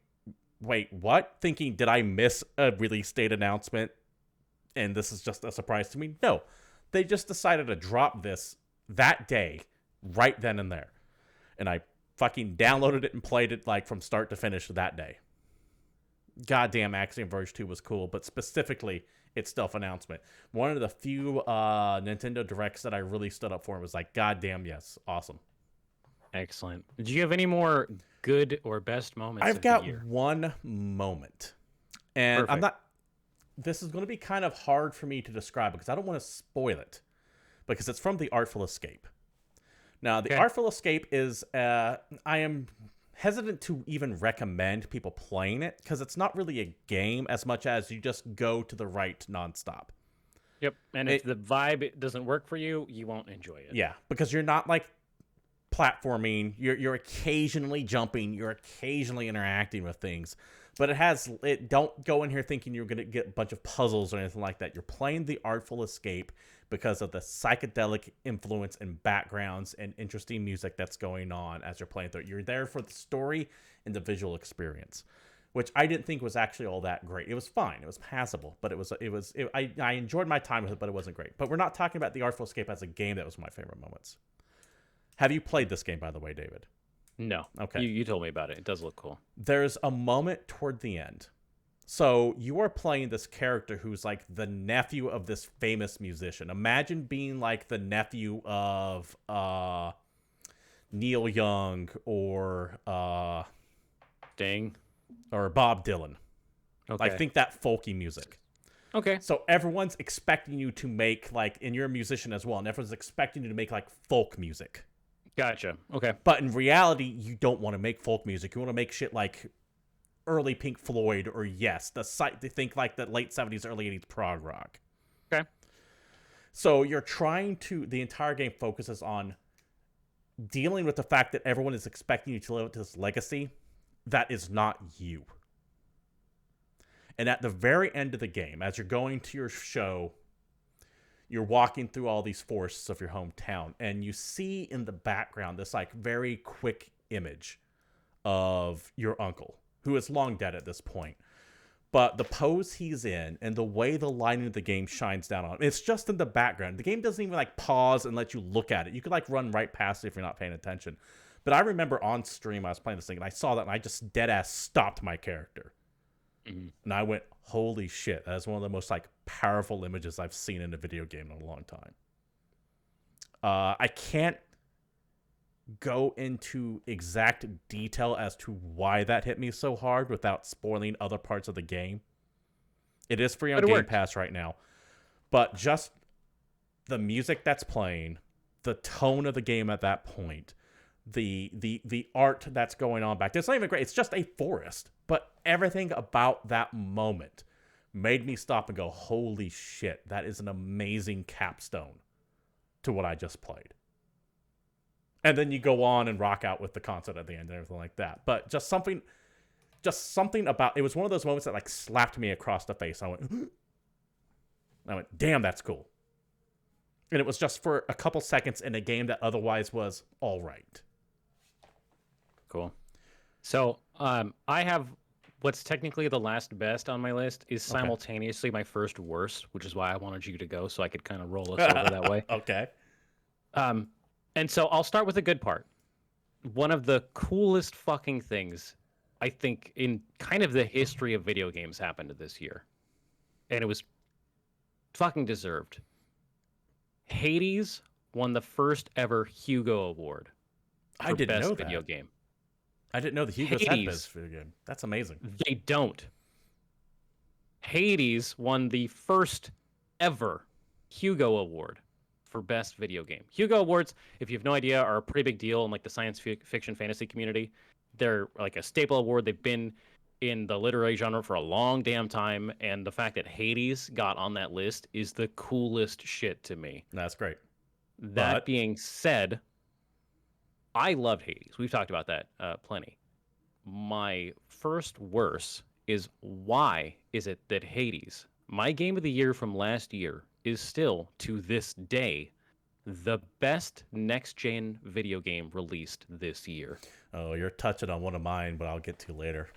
wait, what? Thinking, did I miss a release date announcement? And this is just a surprise to me? No. They just decided to drop this that day, right then and there. And I fucking downloaded it and played it like from start to finish that day. Goddamn, Axiom Verge 2 was cool, but specifically its stealth announcement. One of the few Nintendo Directs that I really stood up for and was like, goddamn, yes, awesome. Excellent. Do you have any more good or best moments? I've got one moment. And perfect. I'm not... This is going to be kind of hard for me to describe because I don't want to spoil it, because it's from the Artful Escape. Now, the Artful Escape is, I am hesitant to even recommend people playing it because it's not really a game as much as you just go to the right nonstop. Yep, and if the vibe doesn't work for you, you won't enjoy it. Yeah, because you're not like platforming. You're occasionally jumping. You're occasionally interacting with things. But don't go in here thinking you're going to get a bunch of puzzles or anything like that. You're playing the Artful Escape because of the psychedelic influence and backgrounds and interesting music that's going on as you're playing through it. You're there for the story and the visual experience, which I didn't think was actually all that great. It was fine. It was passable, but I enjoyed my time with it, but it wasn't great. But we're not talking about the Artful Escape as a game that was one of my favorite moments. Have you played this game, by the way, David? No. Okay. You told me about it. It does look cool. There's a moment toward the end. So you are playing this character who's like the nephew of this famous musician. Imagine being like the nephew of Neil Young or Dang. or Bob Dylan. Okay. Like, think that folky music. Okay. So everyone's expecting you to make like, and you're a musician as well, and everyone's expecting you to make like folk music. Gotcha. Okay. But in reality, you don't want to make folk music. You want to make shit like early Pink Floyd or Yes. They think like the late 70s, early 80s prog rock. Okay. So you're trying to, the entire game focuses on dealing with the fact that everyone is expecting you to live up to this legacy that is not you. And at the very end of the game, as you're going to your show, you're walking through all these forests of your hometown, and you see in the background this like very quick image of your uncle, who is long dead at this point. But the pose he's in and the way the lighting of the game shines down on him, it's just in the background. The game doesn't even like pause and let you look at it. You could like run right past it if you're not paying attention. But I remember on stream, I was playing this thing and I saw that and I just dead ass stopped my character. Mm-hmm. And I went, holy shit, that is one of the most like powerful images I've seen in a video game in a long time. I can't go into exact detail as to why that hit me so hard without spoiling other parts of the game. It is free on Game Pass right now. But just the music that's playing, the tone of the game at that point, the art that's going on back there. It's not even great. It's just a forest. But everything about that moment made me stop and go, holy shit, that is an amazing capstone to what I just played. And then you go on and rock out with the concert at the end and everything like that. But just something about, it was one of those moments that like slapped me across the face. I went, damn, that's cool. And it was just for a couple seconds in a game that otherwise was all right. Cool. So I have what's technically the last best on my list is simultaneously my first worst, which is why I wanted you to go so I could kind of roll us over that way. Okay. And so I'll start with the good part. One of the coolest fucking things I think in kind of the history of video games happened this year. And it was fucking deserved. Hades won the first ever Hugo Award for best video game. I didn't know the Hugos had best video game. That's amazing. They don't. Hades won the first ever Hugo Award for best video game. Hugo Awards, if you have no idea, are a pretty big deal in like the science fiction fantasy community. They're like a staple award. They've been in the literary genre for a long damn time, and the fact that Hades got on that list is the coolest shit to me. That's great. That being said, I loved Hades. We've talked about that plenty. My first worst is, why is it that Hades, my game of the year from last year, is still, to this day, the best next-gen video game released this year? Oh, you're touching on one of mine, but I'll get to later.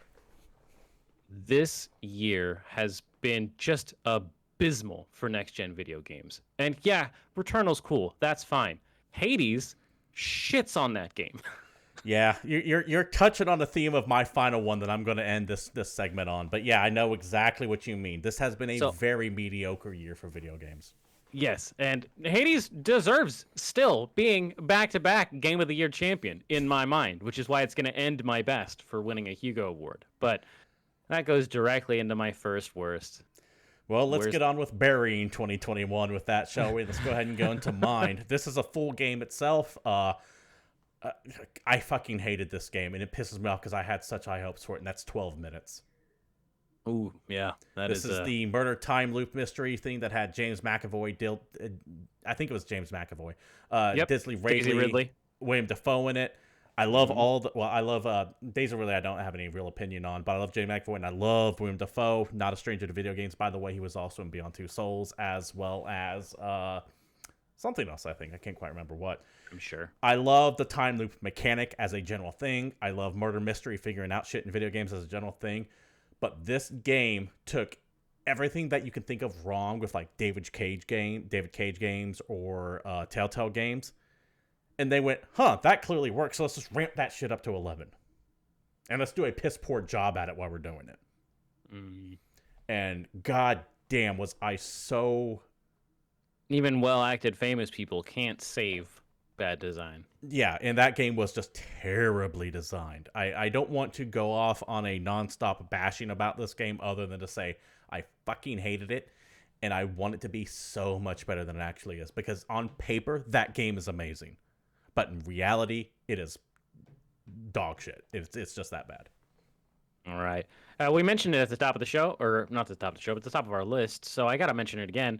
This year has been just abysmal for next-gen video games. And yeah, Returnal's cool. That's fine. Hades shits on that game. Yeah, you're touching on the theme of my final one that I'm going to end this segment on. But yeah, I know exactly what you mean. This has been a very mediocre year for video games. Yes, and Hades deserves still being back-to-back Game of the Year champion in my mind, which is why it's going to end my best for winning a Hugo Award. But that goes directly into my first worst. Well, let's get on with burying 2021 with that, shall we? Let's go ahead and go into mine. This is a full game itself. I fucking hated this game, and it pisses me off because I had such high hopes for it, and that's 12 minutes. Ooh, yeah. This is the murder time loop mystery thing that had James McAvoy, I think it was James McAvoy, Daisy Ridley, William Dafoe in it. I love Daisy Ridley I don't have any real opinion on, but I love James McAvoy, and I love William Dafoe, not a stranger to video games, by the way. He was also in Beyond Two Souls, as well as something else, I think. I can't quite remember what. I'm sure. I love the time loop mechanic as a general thing. I love murder mystery, figuring out shit in video games as a general thing. But this game took everything that you can think of wrong with like David Cage games or Telltale games, And they went, huh, that clearly works, so let's just ramp that shit up to 11. And let's do a piss poor job at it while we're doing it. And god damn, was I so... Even well-acted famous people can't save bad design. Yeah, and that game was just terribly designed. I don't want to go off on a nonstop bashing about this game other than to say I fucking hated it, and I want it to be so much better than it actually is. Because on paper, that game is amazing. But in reality, it is dog shit. It's just that bad. All right. We mentioned it at the top of the show, or not at the top of the show, but at the top of our list, so I gotta mention it again.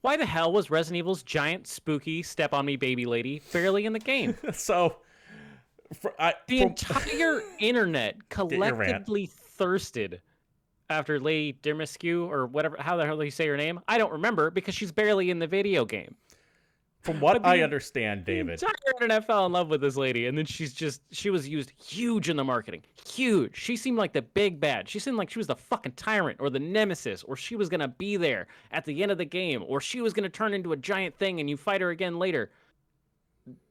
Why the hell was Resident Evil's giant, spooky, step-on-me baby lady barely in the game? So... the entire internet collectively thirsted after Lady Dimitrescu, or whatever, how the hell do you say her name? I don't remember, because she's barely in the video game. From what I understand, David, the entire internet fell in love with this lady, and then she was used huge in the marketing. Huge. She seemed like the big bad. She seemed like she was the fucking tyrant, or the nemesis, or she was going to be there at the end of the game, or she was going to turn into a giant thing and you fight her again later.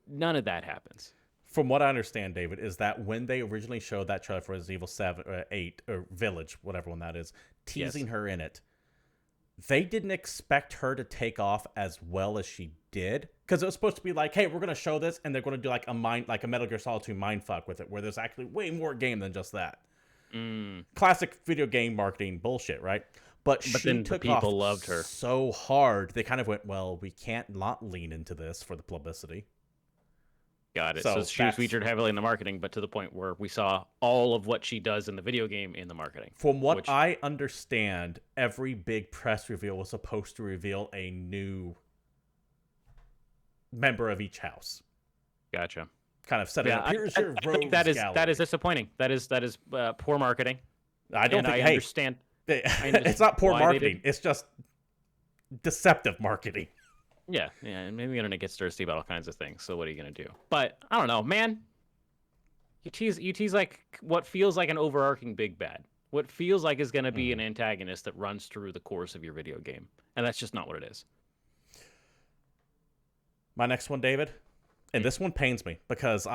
None of that happens. From what I understand, David, is that when they originally showed that trailer for Resident Evil 7, 8, or Village, whatever one that is, teasing her in it, they didn't expect her to take off as well as she did, because it was supposed to be like, hey, we're going to show this, and they're going to do like a Metal Gear Solid 2 mindfuck with it, where there's actually way more game than just that. Classic video game marketing bullshit, right? But she then took the people off loved her so hard, they kind of went, well, we can't not lean into this for the publicity. Got it. So she was featured heavily in the marketing, but to the point where we saw all of what she does in the video game in the marketing. From what I understand, every big press reveal was supposed to reveal a new member of each house. Gotcha. Kind of setting up. Here's your I think that is disappointing. That is poor marketing. I don't think. I understand. It's not poor marketing. It's just deceptive marketing. Yeah, and maybe the internet gets thirsty about all kinds of things. So what are you gonna do? But I don't know, man. You tease like what feels like an overarching big bad. What feels like is gonna be an antagonist that runs through the course of your video game, and that's just not what it is. My next one, David, and this one pains me because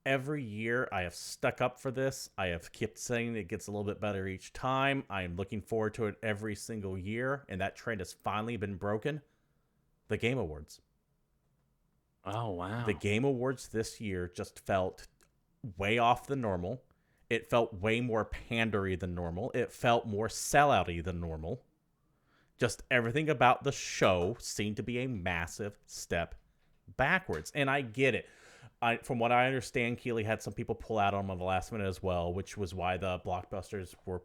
every year I have stuck up for this. I have kept saying it gets a little bit better each time. I am looking forward to it every single year, and that trend has finally been broken. The Game Awards. Oh, wow. The Game Awards this year just felt way off the normal. It felt way more pandery than normal. It felt more sellouty than normal. Just everything about the show seemed to be a massive step backwards. And I get it. From what I understand, Keighley had some people pull out on him at the last minute as well, which was why the blockbusters were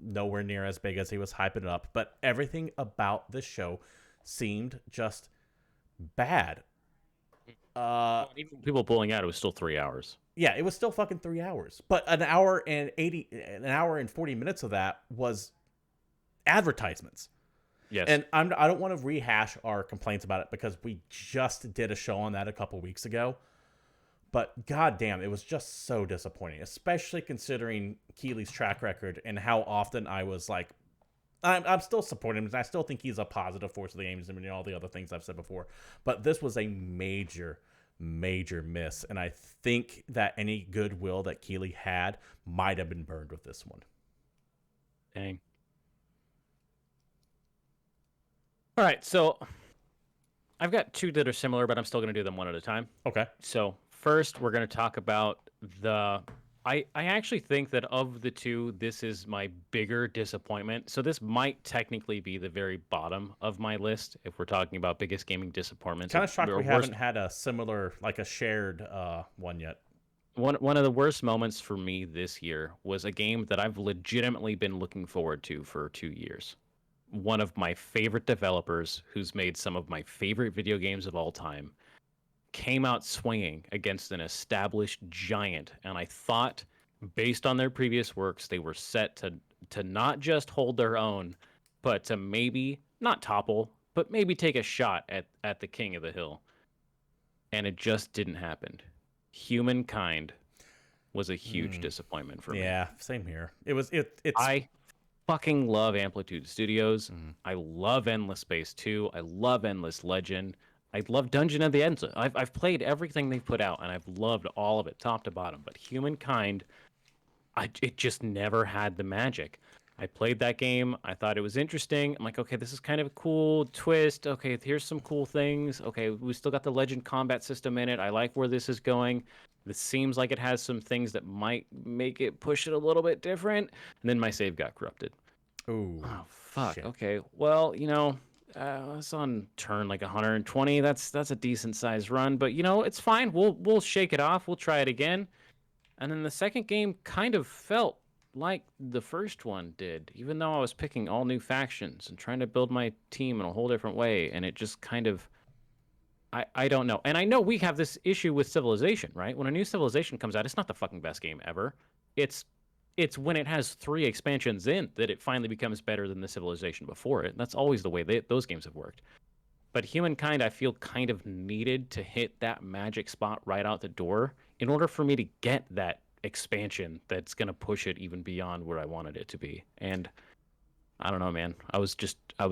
nowhere near as big as he was hyping it up. But everything about the show seemed just bad. Even people pulling out, it was still 3 hours. Yeah, it was still fucking 3 hours. But an hour and 40 minutes of that was advertisements. Yes. And I don't want to rehash our complaints about it because we just did a show on that a couple weeks ago. But goddamn, it was just so disappointing, especially considering Keighley's track record and how often I was like, I'm still supporting him, and I still think he's a positive force of the games and all the other things I've said before. But this was a major, major miss, and I think that any goodwill that Keighley had might have been burned with this one. Dang. All right, so I've got two that are similar, but I'm still going to do them one at a time. Okay. So first, we're going to talk about the... I actually think that of the two, this is my bigger disappointment. So this might technically be the very bottom of my list if we're talking about biggest gaming disappointments. Kind of shocked we haven't had a similar, like a shared one yet. One of the worst moments for me this year was a game that I've legitimately been looking forward to for 2 years. One of my favorite developers, who's made some of my favorite video games of all time, came out swinging against an established giant, and I thought, based on their previous works, they were set to not just hold their own, but to maybe not topple, but maybe take a shot at the king of the hill. And it just didn't happen. Humankind was a huge disappointment for me. Yeah, same here. I fucking love Amplitude Studios. I love Endless Space 2. I love Endless Legend. I love Dungeon of the End. I've played everything they've put out, and I've loved all of it, top to bottom. But Humankind, it just never had the magic. I played that game. I thought it was interesting. I'm like, okay, this is kind of a cool twist. Okay, here's some cool things. Okay, we still got the legend combat system in it. I like where this is going. This seems like it has some things that might make it push it a little bit different. And then my save got corrupted. Ooh. Oh, fuck. Shit. Okay. Well, it's on turn like 120. That's a decent sized run, but it's fine. We'll shake it off. We'll try it again. And then the second game kind of felt like the first one did, even though I was picking all new factions and trying to build my team in a whole different way, and it just kind of I don't know. And I know we have this issue with Civilization, right? When a new Civilization comes out, it's not the fucking best game ever. It's when it has 3 expansions in that it finally becomes better than the Civilization before it. That's always the way those games have worked. But Humankind, I feel, kind of needed to hit that magic spot right out the door in order for me to get that expansion that's going to push it even beyond where I wanted it to be. And I don't know, man. I was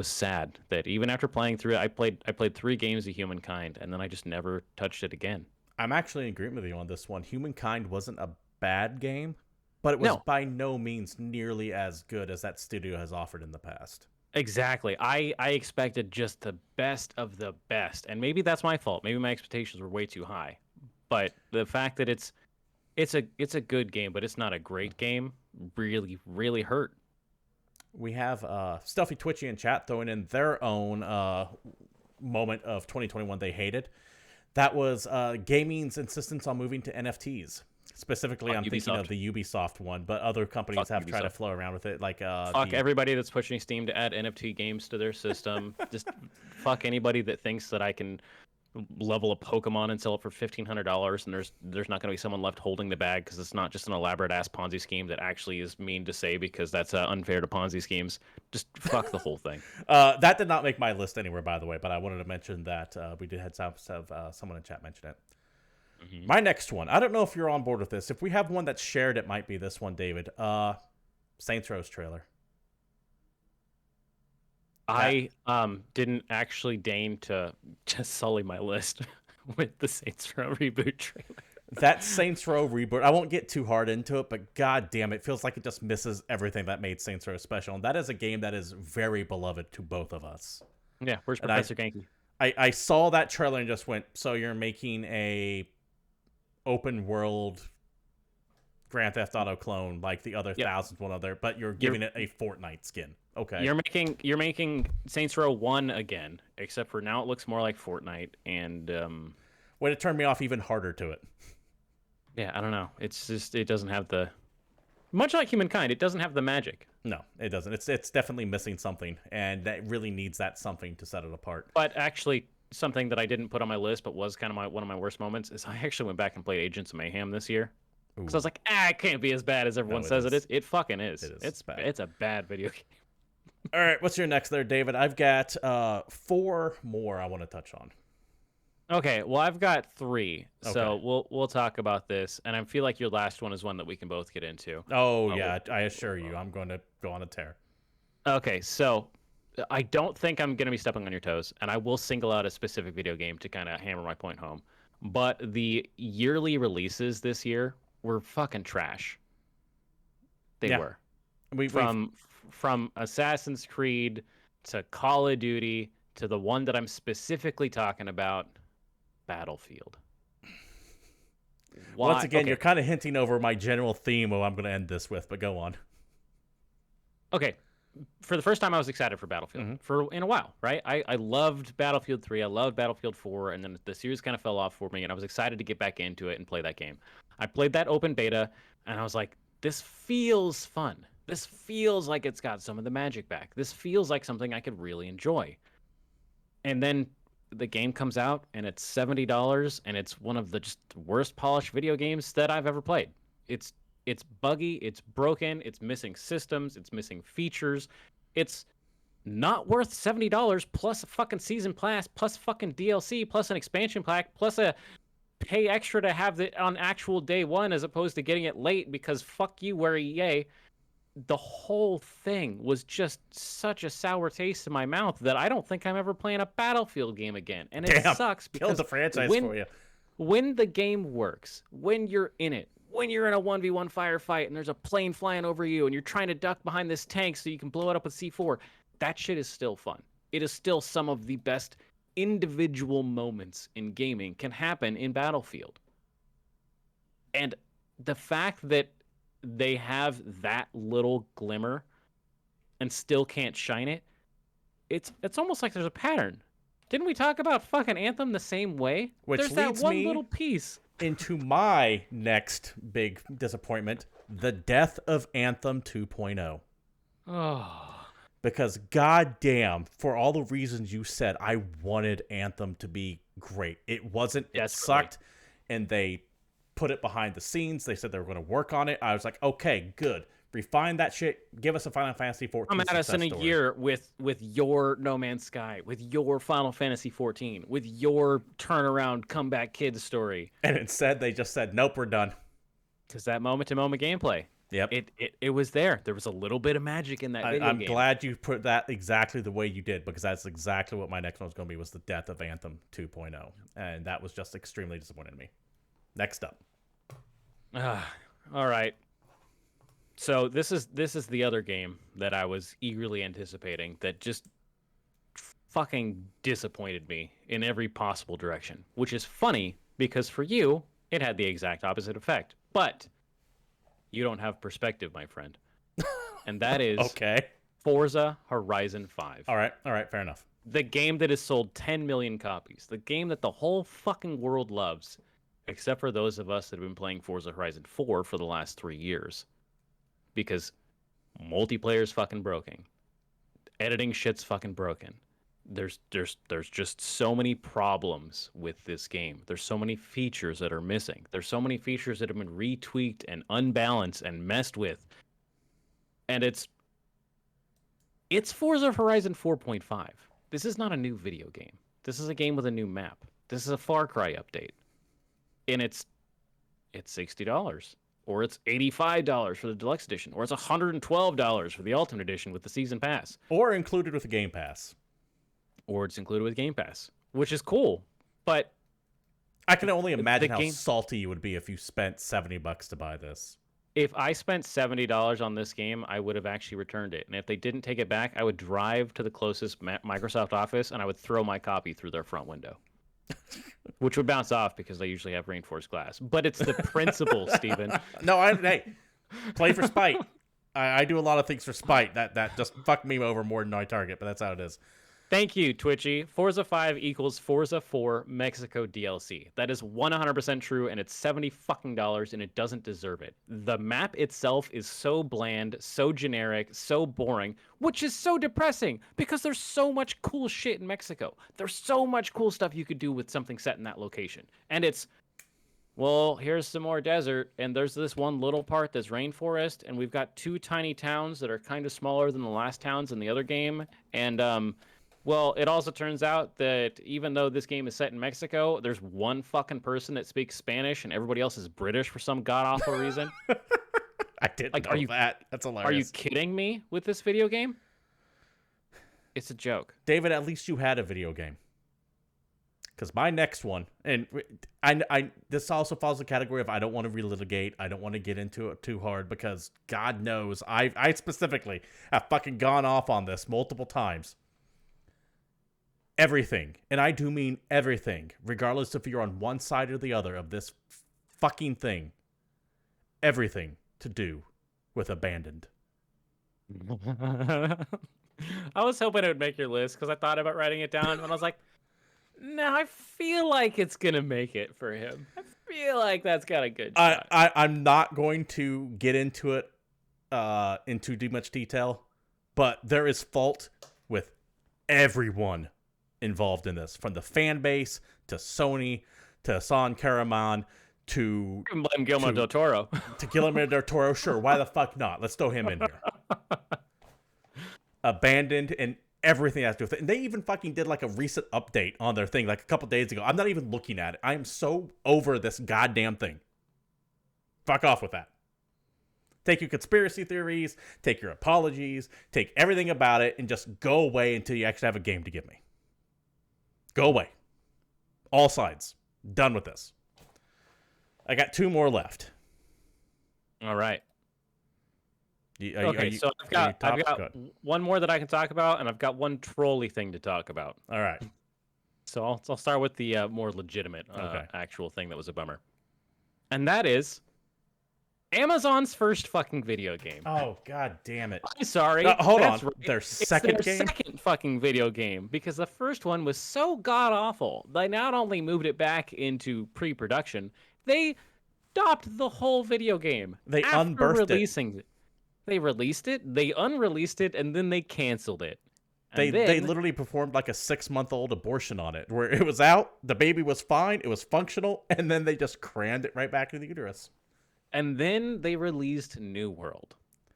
sad that even after playing through it, I played 3 games of Humankind, and then I just never touched it again. I'm actually in agreement with you on this one. Humankind wasn't a bad game, but it was by no means nearly as good as that studio has offered in the past. Exactly. I expected just the best of the best, and maybe that's my fault. Maybe my expectations were way too high. But the fact that it's a good game, but it's not a great game, really, really hurt. We have Stuffy Twitchy in chat throwing in their own moment of 2021 they hated. That was gaming's insistence on moving to NFTs. Specifically, I'm thinking of the Ubisoft one, but other companies have tried to flow around with it. Like fuck everybody that's pushing Steam to add NFT games to their system. Just fuck anybody that thinks that I can level a Pokemon and sell it for $1,500, and there's not going to be someone left holding the bag because it's not just an elaborate ass Ponzi scheme that actually is mean to say because that's unfair to Ponzi schemes. Just fuck the whole thing. That did not make my list anywhere, by the way, but I wanted to mention that we did have someone in chat mention it. Mm-hmm. My next one, I don't know if you're on board with this. If we have one that's shared, it might be this one, David. Saints Row's trailer. I didn't actually deign to sully my list with the Saints Row reboot trailer. That Saints Row reboot, I won't get too hard into it, but god damn, it feels like it just misses everything that made Saints Row special. And that is a game that is very beloved to both of us. Yeah, where's Professor Genki? I saw that trailer and just went, so you're making a open world Grand Theft Auto clone like the other thousands one other, but you're giving it a Fortnite skin. Okay. You're making Saints Row 1 again, except for now it looks more like Fortnite, and way to turn me off even harder to it. Yeah, I don't know. It's just it doesn't have the much like Humankind, it doesn't have the magic. No, it doesn't. It's definitely missing something, and that really needs that something to set it apart. But actually, something that I didn't put on my list, but was kind of one of my worst moments, is I actually went back and played Agents of Mayhem this year. Because I was like, it can't be as bad as everyone says it is. It fucking is. It's bad. It's a bad video game. All right, what's your next there, David? I've got 4 more I want to touch on. Okay, well, I've got 3, so we'll talk about this, and I feel like your last one is one that we can both get into. Oh, yeah, I assure you, I'm going to go on a tear. Okay, so I don't think I'm going to be stepping on your toes, and I will single out a specific video game to kind of hammer my point home. But the yearly releases this year were fucking trash. They were. From Assassin's Creed to Call of Duty to the one that I'm specifically talking about, Battlefield. Once again, you're kind of hinting over my general theme of what I'm going to end this with, but go on. Okay. For the first time, I was excited for Battlefield in a while, right? I loved Battlefield 3. I loved Battlefield 4, and then the series kind of fell off for me, and I was excited to get back into it and play that game. I played that open beta, and I was like, this feels fun. This feels like it's got some of the magic back. This feels like something I could really enjoy. And then the game comes out, and it's $70, and it's one of the just worst polished video games that I've ever played. It's buggy, it's broken, it's missing systems, it's missing features. It's not worth $70 plus a fucking season pass, plus fucking DLC, plus an expansion pack, plus a pay extra to have it on actual day one as opposed to getting it late because fuck you, we're EA. the whole thing was just such a sour taste in my mouth that I don't think I'm ever playing a Battlefield game again. And it Damn, sucks killed because the franchise when for you. when the game works, when you're in it, when you're in a 1v1 firefight and there's a plane flying over you and you're trying to duck behind this tank so you can blow it up with C4, that shit is still fun. It is still some of the best individual moments in gaming can happen in Battlefield. And the fact that they have that little glimmer and still can't shine it, it's almost like there's a pattern. Didn't we talk about fucking Anthem the same way? Which there's that leads one me little piece. into my next big disappointment, the death of Anthem 2.0. Oh. Because goddamn, for all the reasons you said, I wanted Anthem to be great. It wasn't. It sucked, and they put it behind the scenes. They said they were going to work on it. I was like, okay, good. Refine that shit. Give us a Final Fantasy XIV. I'm at us in a year with your No Man's Sky, with your Final Fantasy XIV, with your turnaround comeback kids story. And instead, they just said, nope, we're done. Because that moment-to-moment gameplay. Yep. It was there. There was a little bit of magic in that video I'm game. glad you put that exactly the way you did, because that's exactly what my next one was going to be, was the death of Anthem 2.0. And that was just extremely disappointing to me. Next up. All right. So this is the other game that I was eagerly anticipating that just fucking disappointed me in every possible direction, which is funny because for you, it had the exact opposite effect. But you don't have perspective, my friend. And that is okay. Forza Horizon 5. All right, fair enough. The game that has sold 10 million copies. The game that the whole fucking world loves, except for those of us that have been playing Forza Horizon 4 for the last 3 years. Because multiplayer's fucking broken. Editing shit's fucking broken. There's just so many problems with this game. There's so many features that are missing. There's so many features that have been retweaked and unbalanced and messed with. And it's Forza Horizon 4.5. This is not a new video game. This is a game with a new map. This is a Far Cry update. And it's $60. Or it's $85 for the deluxe edition. Or it's $112 for the Ultimate Edition with the Season Pass. Or included with the Game Pass. Or it's included with Game Pass, which is cool. But I can only imagine how salty you would be if you spent $70 to buy this. If I spent $70 on this game, I would have actually returned it. And if they didn't take it back, I would drive to the closest Microsoft office and I would throw my copy through their front window. Which would bounce off because they usually have reinforced glass. But it's the principle, Steven. No, hey, play for spite. I do a lot of things for spite. That just fucked me over more than I target, but that's how it is. Thank you, Twitchy. Forza 5 equals Forza 4 Mexico DLC. That is 100% true, and it's $70 fucking, and it doesn't deserve it. The map itself is so bland, so generic, so boring, which is so depressing because there's so much cool shit in Mexico. There's so much cool stuff you could do with something set in that location. And it's, well, here's some more desert, and there's this one little part that's rainforest, and we've got 2 tiny towns that are kind of smaller than the last towns in the other game, and, well, it also turns out that even though this game is set in Mexico, there's one fucking person that speaks Spanish and everybody else is British for some god-awful reason. I didn't know that. That's hilarious. Are you kidding me with this video game? It's a joke. David, at least you had a video game. Because my next one, and I this also falls the category of I don't want to relitigate. I don't want to get into it too hard because God knows I specifically have fucking gone off on this multiple times. Everything, and I do mean everything, regardless if you're on one side or the other of this fucking thing, everything to do with Abandoned. I was hoping it would make your list because I thought about writing it down, and I was like, no, I feel like it's going to make it for him. I feel like that's got a good shot. I'm not going to get into it into too much detail, but there is fault with everyone involved in this, from the fan base to Sony to Hassan Karaman to you can blame Guillermo del Toro. To Guillermo del Toro, sure, why the fuck not? Let's throw him in here. Abandoned and everything has to do with it. And they even fucking did like a recent update on their thing like a couple days ago. I'm not even looking at it. I am so over this goddamn thing. Fuck off with that. Take your conspiracy theories, take your apologies, take everything about it, and just go away until you actually have a game to give me. Go away. All sides. Done with this. I got 2 more left. All right. Okay, so I've got one more that I can talk about, and I've got one trolley thing to talk about. All right. So I'll start with the more legitimate actual thing that was a bummer. And that is Amazon's first fucking video game. Oh, god damn it. I'm sorry. Hold on. Right. Their second game? Second fucking video game, because the first one was so god-awful. They not only moved it back into pre-production, they stopped the whole video game. They unbirthed it. They released it, they unreleased it, and then they canceled it. They literally performed like a 6-month-old abortion on it, where it was out, the baby was fine, it was functional, and then they just crammed it right back into the uterus. And then they released New World,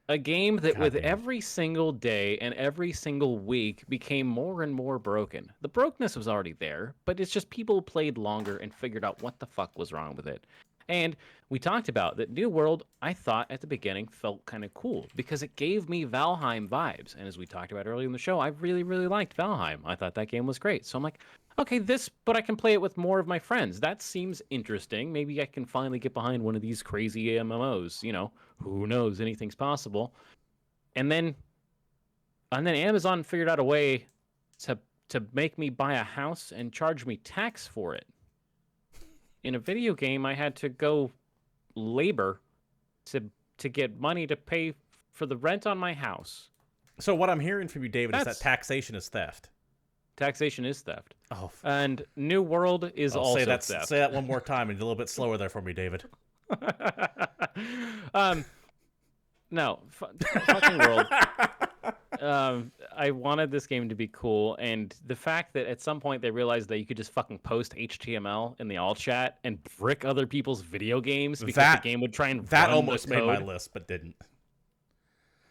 a game that every single day and every single week became more and more broken. The brokenness was already there, but it's just people played longer and figured out what the fuck was wrong with it. And we talked about that New World, I thought at the beginning felt kind of cool because it gave me Valheim vibes. And as we talked about earlier in the show, I really, really liked Valheim. I thought that game was great. So I'm like, okay, but I can play it with more of my friends. That seems interesting. Maybe I can finally get behind one of these crazy MMOs. You know, who knows? Anything's possible. And then Amazon figured out a way to make me buy a house and charge me tax for it. In a video game, I had to go labor to get money to pay for the rent on my house. So what I'm hearing from you, David, is that taxation is theft. Taxation is theft. Oh. And New World is also theft. Say that one more time and a little bit slower there for me, David. No, fucking World. I wanted this game to be cool, and the fact that at some point they realized that you could just fucking post HTML in the all chat and brick other people's video games because the game would try and that run almost the code. made my list, but didn't.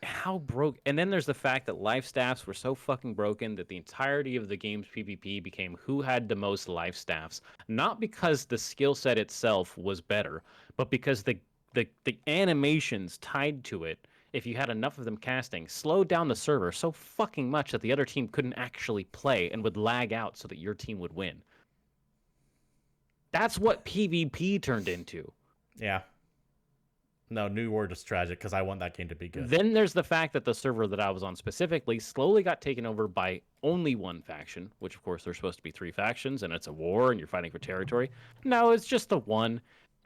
How broke? And then there's the fact that life staffs were so fucking broken that the entirety of the game's PvP became who had the most life staffs, not because the skill set itself was better, but because the animations tied to it, if you had enough of them casting, slowed down the server so fucking much that the other team couldn't actually play and would lag out so that your team would win. That's what PvP turned into. Yeah. No, New World is tragic because I want that game to be good. Then there's the fact that the server that I was on specifically slowly got taken over by only one faction, which of course there's supposed to be 3 factions and it's a war and you're fighting for territory. No, it's just the one.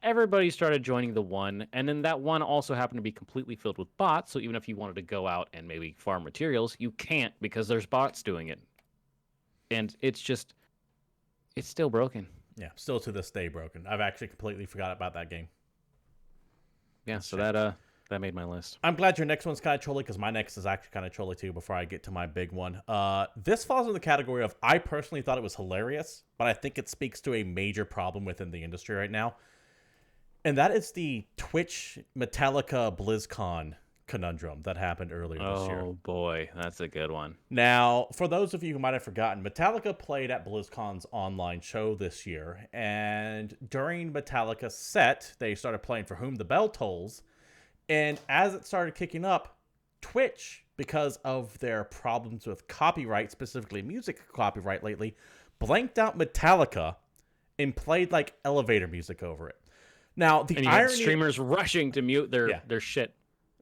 Everybody started joining the one, and then that one also happened to be completely filled with bots, so even if you wanted to go out and maybe farm materials, you can't because there's bots doing it. And it's still broken. Yeah, still to this day broken. I've actually completely forgot about that game. Yeah, so that made my list. I'm glad your next one's kind of trolly, because my next is actually kind of trolly too before I get to my big one. This falls in the category of, I personally thought it was hilarious, but I think it speaks to a major problem within the industry right now. And that is the Twitch Metallica BlizzCon conundrum that happened earlier this year. Oh boy, that's a good one. Now, for those of you who might have forgotten, Metallica played at BlizzCon's online show this year, and during Metallica's set, they started playing For Whom the Bell Tolls, and as it started kicking up, Twitch, because of their problems with copyright, specifically music copyright lately, blanked out Metallica and played like elevator music over it. Now, the and you irony, had streamers rushing to mute their shit.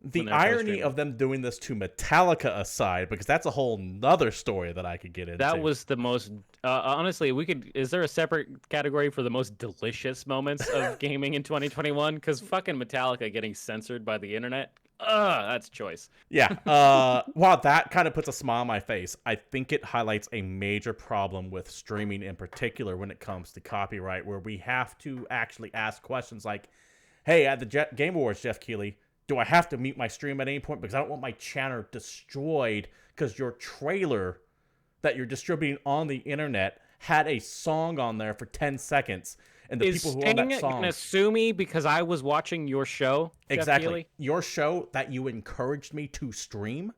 The irony of them doing this to Metallica aside, because that's a whole nother story that I could get into. That was the most, honestly, is there a separate category for the most delicious moments of gaming in 2021? Because fucking Metallica getting censored by the internet, that's choice. Yeah, while that kind of puts a smile on my face, I think it highlights a major problem with streaming in particular when it comes to copyright, where we have to actually ask questions like, hey, at the Game Awards, Jeff Keighley, do I have to mute my stream at any point because I don't want my channel destroyed because your trailer that you're distributing on the internet had a song on there for 10 seconds, and the people who own that song gonna sue me because I was watching your show? Exactly, your show that you encouraged me to stream.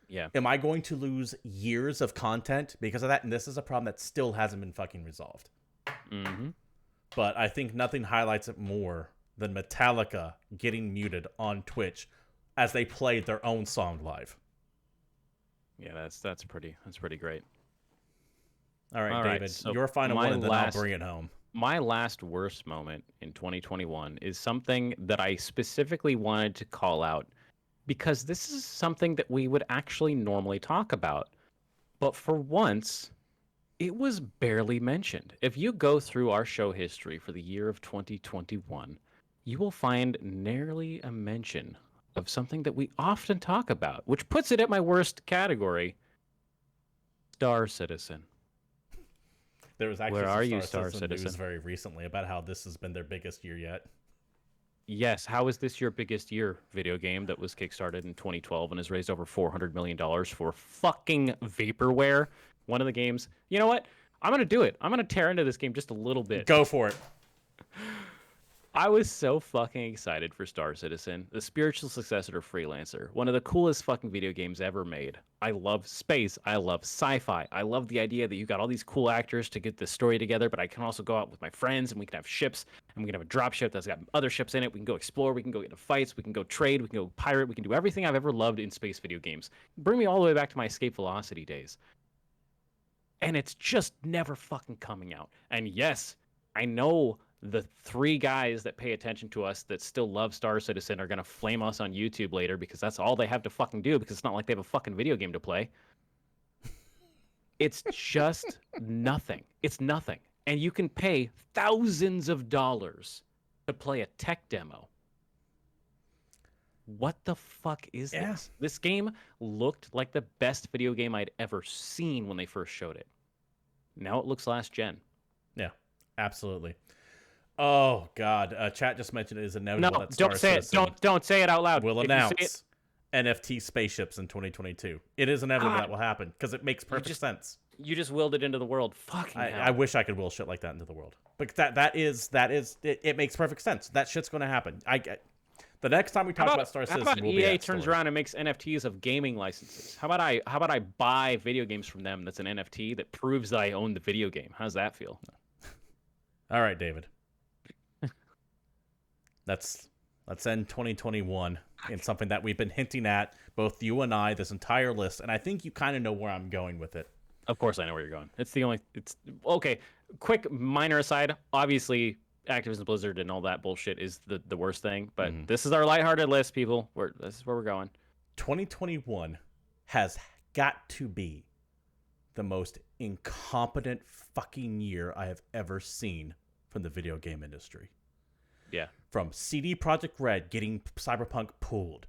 Yeah. Am I going to lose years of content because of that? And this is a problem that still hasn't been fucking resolved. Mm-hmm. But I think nothing highlights it more than Metallica getting muted on Twitch as they played their own song live. Yeah, that's pretty great. All right, David, so your final one, and then I'll bring it home. My last worst moment in 2021 is something that I specifically wanted to call out because this is something that we would actually normally talk about. But for once, it was barely mentioned. If you go through our show history for the year of 2021, you will find nary a mention of something that we often talk about, which puts it at my worst category, Star Citizen. There was actually some Star Citizen news very recently about how this has been their biggest year yet. Yes, how is this your biggest year video game that was kickstarted in 2012 and has raised over $400 million for fucking vaporware? One of the games. You know what? I'm going to do it. I'm going to tear into this game just a little bit. Go for it. I was so fucking excited for Star Citizen, the spiritual successor to Freelancer. One of the coolest fucking video games ever made. I love space. I love sci-fi. I love the idea that you got all these cool actors to get this story together, but I can also go out with my friends and we can have ships and we can have a drop ship that's got other ships in it. We can go explore. We can go get into fights. We can go trade. We can go pirate. We can do everything I've ever loved in space video games. Bring me all the way back to my Escape Velocity days. And it's just never fucking coming out. And yes, I know the 3 guys that pay attention to us that still love Star Citizen are going to flame us on YouTube later because that's all they have to fucking do because it's not like they have a fucking video game to play. It's just nothing. It's nothing. And you can pay thousands of dollars to play a tech demo. What the fuck is this? This game looked like the best video game I'd ever seen when they first showed it. Now it looks last gen. Yeah, absolutely. Oh God! Chat just mentioned it is inevitable. No, don't say it. Don't say it out loud. We'll announce NFT spaceships in 2022. It is inevitable that will happen because it makes perfect sense. You just willed it into the world. Fucking hell. I wish I could will shit like that into the world, but that is it makes perfect sense. That shit's going to happen. The next time we talk about Star Citizen, how about EA turns around and makes NFTs of gaming licenses? How about I buy video games from them that's an NFT that proves that I own the video game? How's that feel? All right, David. Let's end 2021 in something that we've been hinting at, both you and I, this entire list, and I think you kind of know where I'm going with it. Of course I know where you're going. It's okay. Quick minor aside. Obviously, Activision Blizzard and all that bullshit is the worst thing, but this is our lighthearted list, people. This is where we're going. 2021 has got to be the most incompetent fucking year I have ever seen from the video game industry. Yeah. From CD Projekt Red getting Cyberpunk pulled,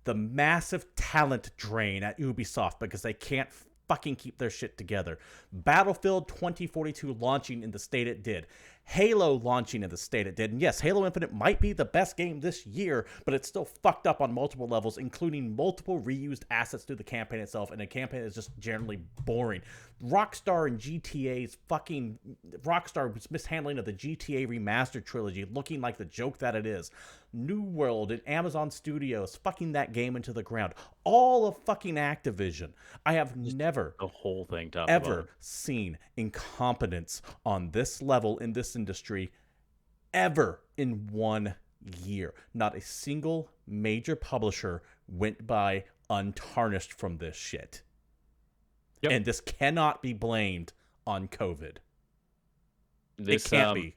the massive talent drain at Ubisoft because they can't fucking keep their shit together, Battlefield 2042 launching in the state it did, Halo launching in the state it did, and yes, Halo Infinite might be the best game this year, but it's still fucked up on multiple levels, including multiple reused assets through the campaign itself, and the campaign is just generally boring. Rockstar and GTA's fucking... Rockstar's mishandling of the GTA Remastered trilogy, looking like the joke that it is. New World and Amazon Studios fucking that game into the ground. All of fucking Activision. I have never... The whole thing ever seen incompetence on this level in this industry ever in one year. Not a single major publisher went by untarnished from this shit. Yep. And this cannot be blamed on COVID. It can't be.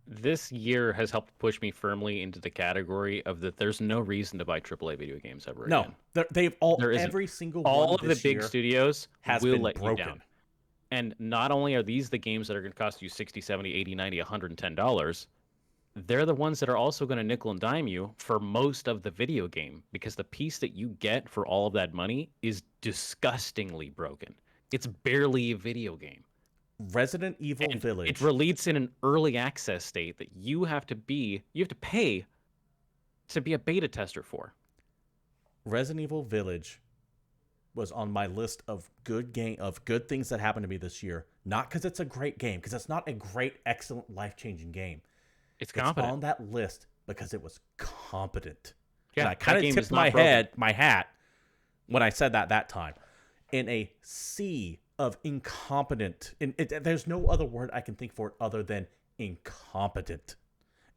This year has helped push me firmly into the category of that there's no reason to buy AAA video games ever again. No, every single one all of the big studios has will been let broken. You down. And not only are these the games that are going to cost you $60, $70, $80, $90, $110, they're the ones that are also going to nickel and dime you for most of the video game because the piece that you get for all of that money is disgustingly broken. It's barely a video game. Resident Evil Village. It released in an early access state that you have to pay to be a beta tester for. Resident Evil Village was on my list of good things that happened to me this year. Not because it's a great game, because it's not a great, excellent, life-changing game. It's competent. On that list because it was competent. Yeah, and I kind of tipped my hat when I said that time. In a sea of incompetent, there's no other word I can think for it other than incompetent.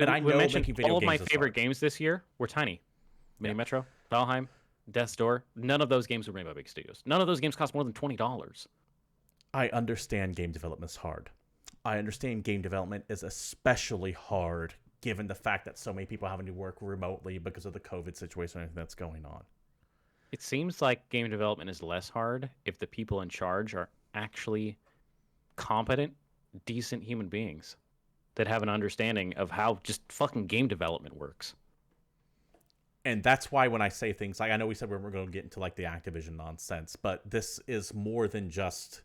And I We know mentioned making video all of my games is favorite hard. games this year were tiny. Mini Yeah. Metro, Valheim, Death's Door. None of those games were made by big studios. None of those games cost more than $20. I understand game development is hard. I understand game development is especially hard given the fact that so many people are having to work remotely because of the COVID situation and everything that's going on. It seems like game development is less hard if the people in charge are actually competent, decent human beings that have an understanding of how just fucking game development works. And that's why when I say things like, I know we said we we're going to get into like the Activision nonsense, but this is more than just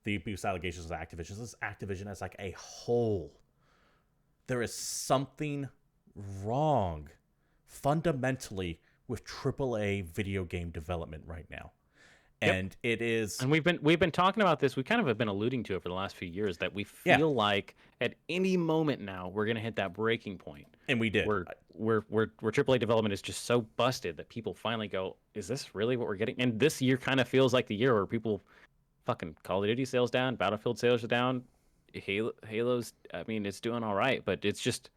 the abuse allegations of Activision. This is Activision as like a whole. There is something wrong fundamentally with AAA video game development right now. And it is, and we've been talking about this. We kind of have been alluding to it for the last few years that we feel like at any moment now we're gonna hit that breaking point. And we did. Where AAA development is just so busted that people finally go, "Is this really what we're getting?" And this year kind of feels like the year where people fucking Call of Duty sales down, Battlefield sales are down, Halo's. I mean, it's doing all right, but it's just,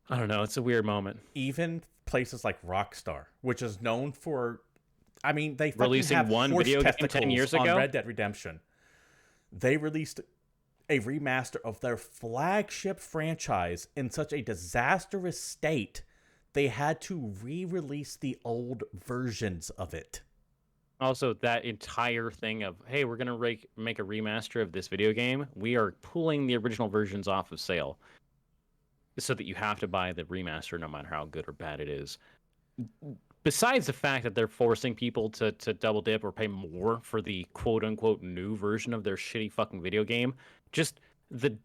I don't know. It's a weird moment. Even places like Rockstar, which is known for, I mean, they fucking Releasing have one horse video game 10 testicles years on ago? Red Dead Redemption. They released a remaster of their flagship franchise in such a disastrous state, they had to re-release the old versions of it. Also, that entire thing of, hey, we're going to make a remaster of this video game. We are pulling the original versions off of sale so that you have to buy the remaster no matter how good or bad it is. Besides the fact that they're forcing people to double dip or pay more for the quote-unquote new version of their shitty fucking video game, just the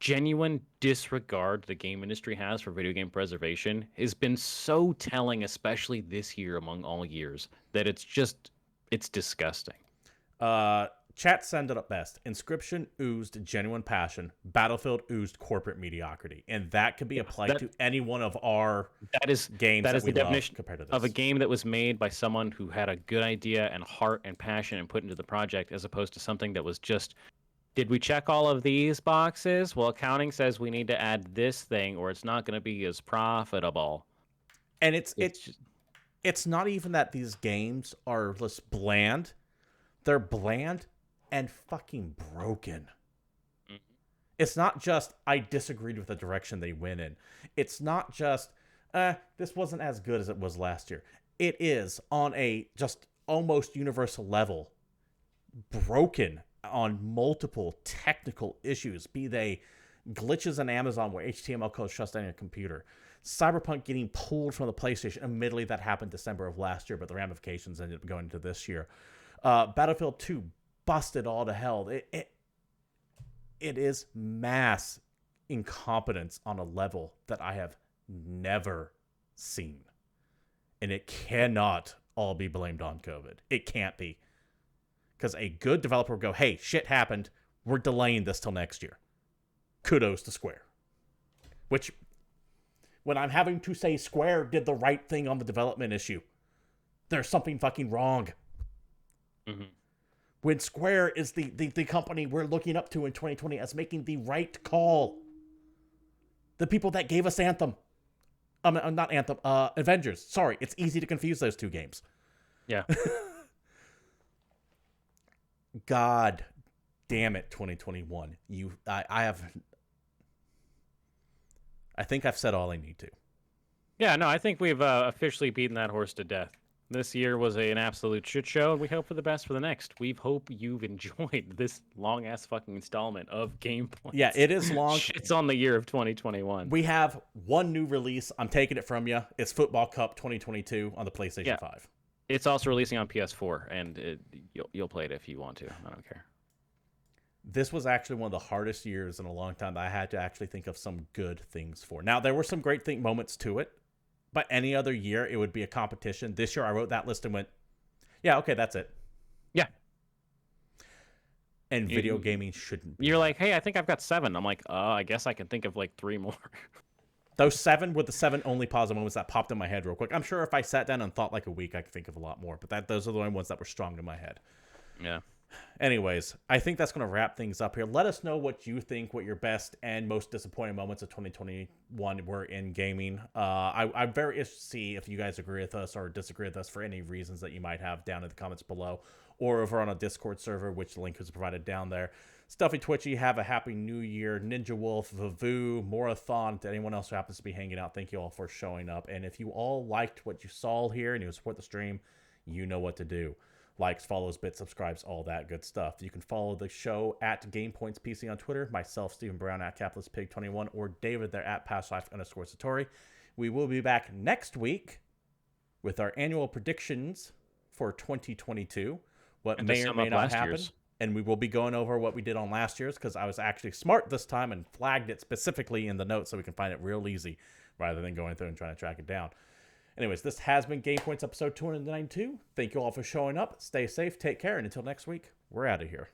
genuine disregard the game industry has for video game preservation has been so telling, especially this year among all years, that it's disgusting. Chat summed it up best. Inscription oozed genuine passion. Battlefield oozed corporate mediocrity. And that could be applied to any one of our games that is the definition compared to this. Of a game that was made by someone who had a good idea and heart and passion and put into the project, as opposed to something that was just, did we check all of these boxes? Well, accounting says we need to add this thing or it's not going to be as profitable. And it's not even that these games are just bland. They're bland and fucking broken. Mm-hmm. It's not just, I disagreed with the direction they went in. It's not just, this wasn't as good as it was last year. It is, on a just almost universal level, broken on multiple technical issues, be they glitches in Amazon where HTML code shuts down your computer, Cyberpunk getting pulled from the PlayStation. Admittedly, that happened December of last year, but the ramifications ended up going into this year. Battlefield 2 busted all to hell. It is mass incompetence on a level that I have never seen. And it cannot all be blamed on COVID. It can't be. Because a good developer will go, hey, shit happened. We're delaying this till next year. Kudos to Square. Which, when I'm having to say Square did the right thing on the development issue, there's something fucking wrong. Mm-hmm. When Square is the company we're looking up to in 2020 as making the right call. The people that gave us Anthem. Not Anthem, Avengers. Sorry, it's easy to confuse those two games. Yeah. God damn it, 2021. I think I've said all I need to. Yeah, no, I think we've officially beaten that horse to death. This year was an absolute shit show, and we hope for the best for the next. We hope you've enjoyed this long-ass fucking installment of GamePoints. Yeah, it is long. It's on the year of 2021. We have one new release. I'm taking it from you. It's Football Cup 2022 on the PlayStation 5. It's also releasing on PS4, and you'll play it if you want to. I don't care. This was actually one of the hardest years in a long time that I had to actually think of some good things for. Now, there were some great moments to it. But any other year, it would be a competition. This year, I wrote that list and went, yeah, okay, that's it. Yeah. And video gaming shouldn't be. You're like, hey, I think I've got 7. I'm like, I guess I can think of like 3 more. Those 7 were the 7 only positive moments that popped in my head real quick. I'm sure if I sat down and thought like a week, I could think of a lot more. But those are the only ones that were strong in my head. Yeah. Anyways, I think that's going to wrap things up here. Let us know what you think, what your best and most disappointing moments of 2021 were in gaming. I'm very interested to see if you guys agree with us or disagree with us for any reasons that you might have down in the comments below, or over on a Discord server, which the link is provided down there. Stuffy Twitchy, have a happy new year. Ninja Wolf, Vavu, Morathon, to anyone else who happens to be hanging out, thank you all for showing up. And if you all liked what you saw here and you support the stream, you know what to do. Likes, follows, bits, subscribes, all that good stuff. You can follow the show at GamePoints PC on Twitter, myself, Stephen Brown, at CapitalistPig21, or David there at PastLife_Satori. We will be back next week with our annual predictions for 2022, what And may or may not happen. And we will be going over what we did on last year's, because I was actually smart this time and flagged it specifically in the notes so we can find it real easy rather than going through and trying to track it down. Anyways, this has been Game Points episode 292. Thank you all for showing up. Stay safe, take care, and until next week, we're out of here.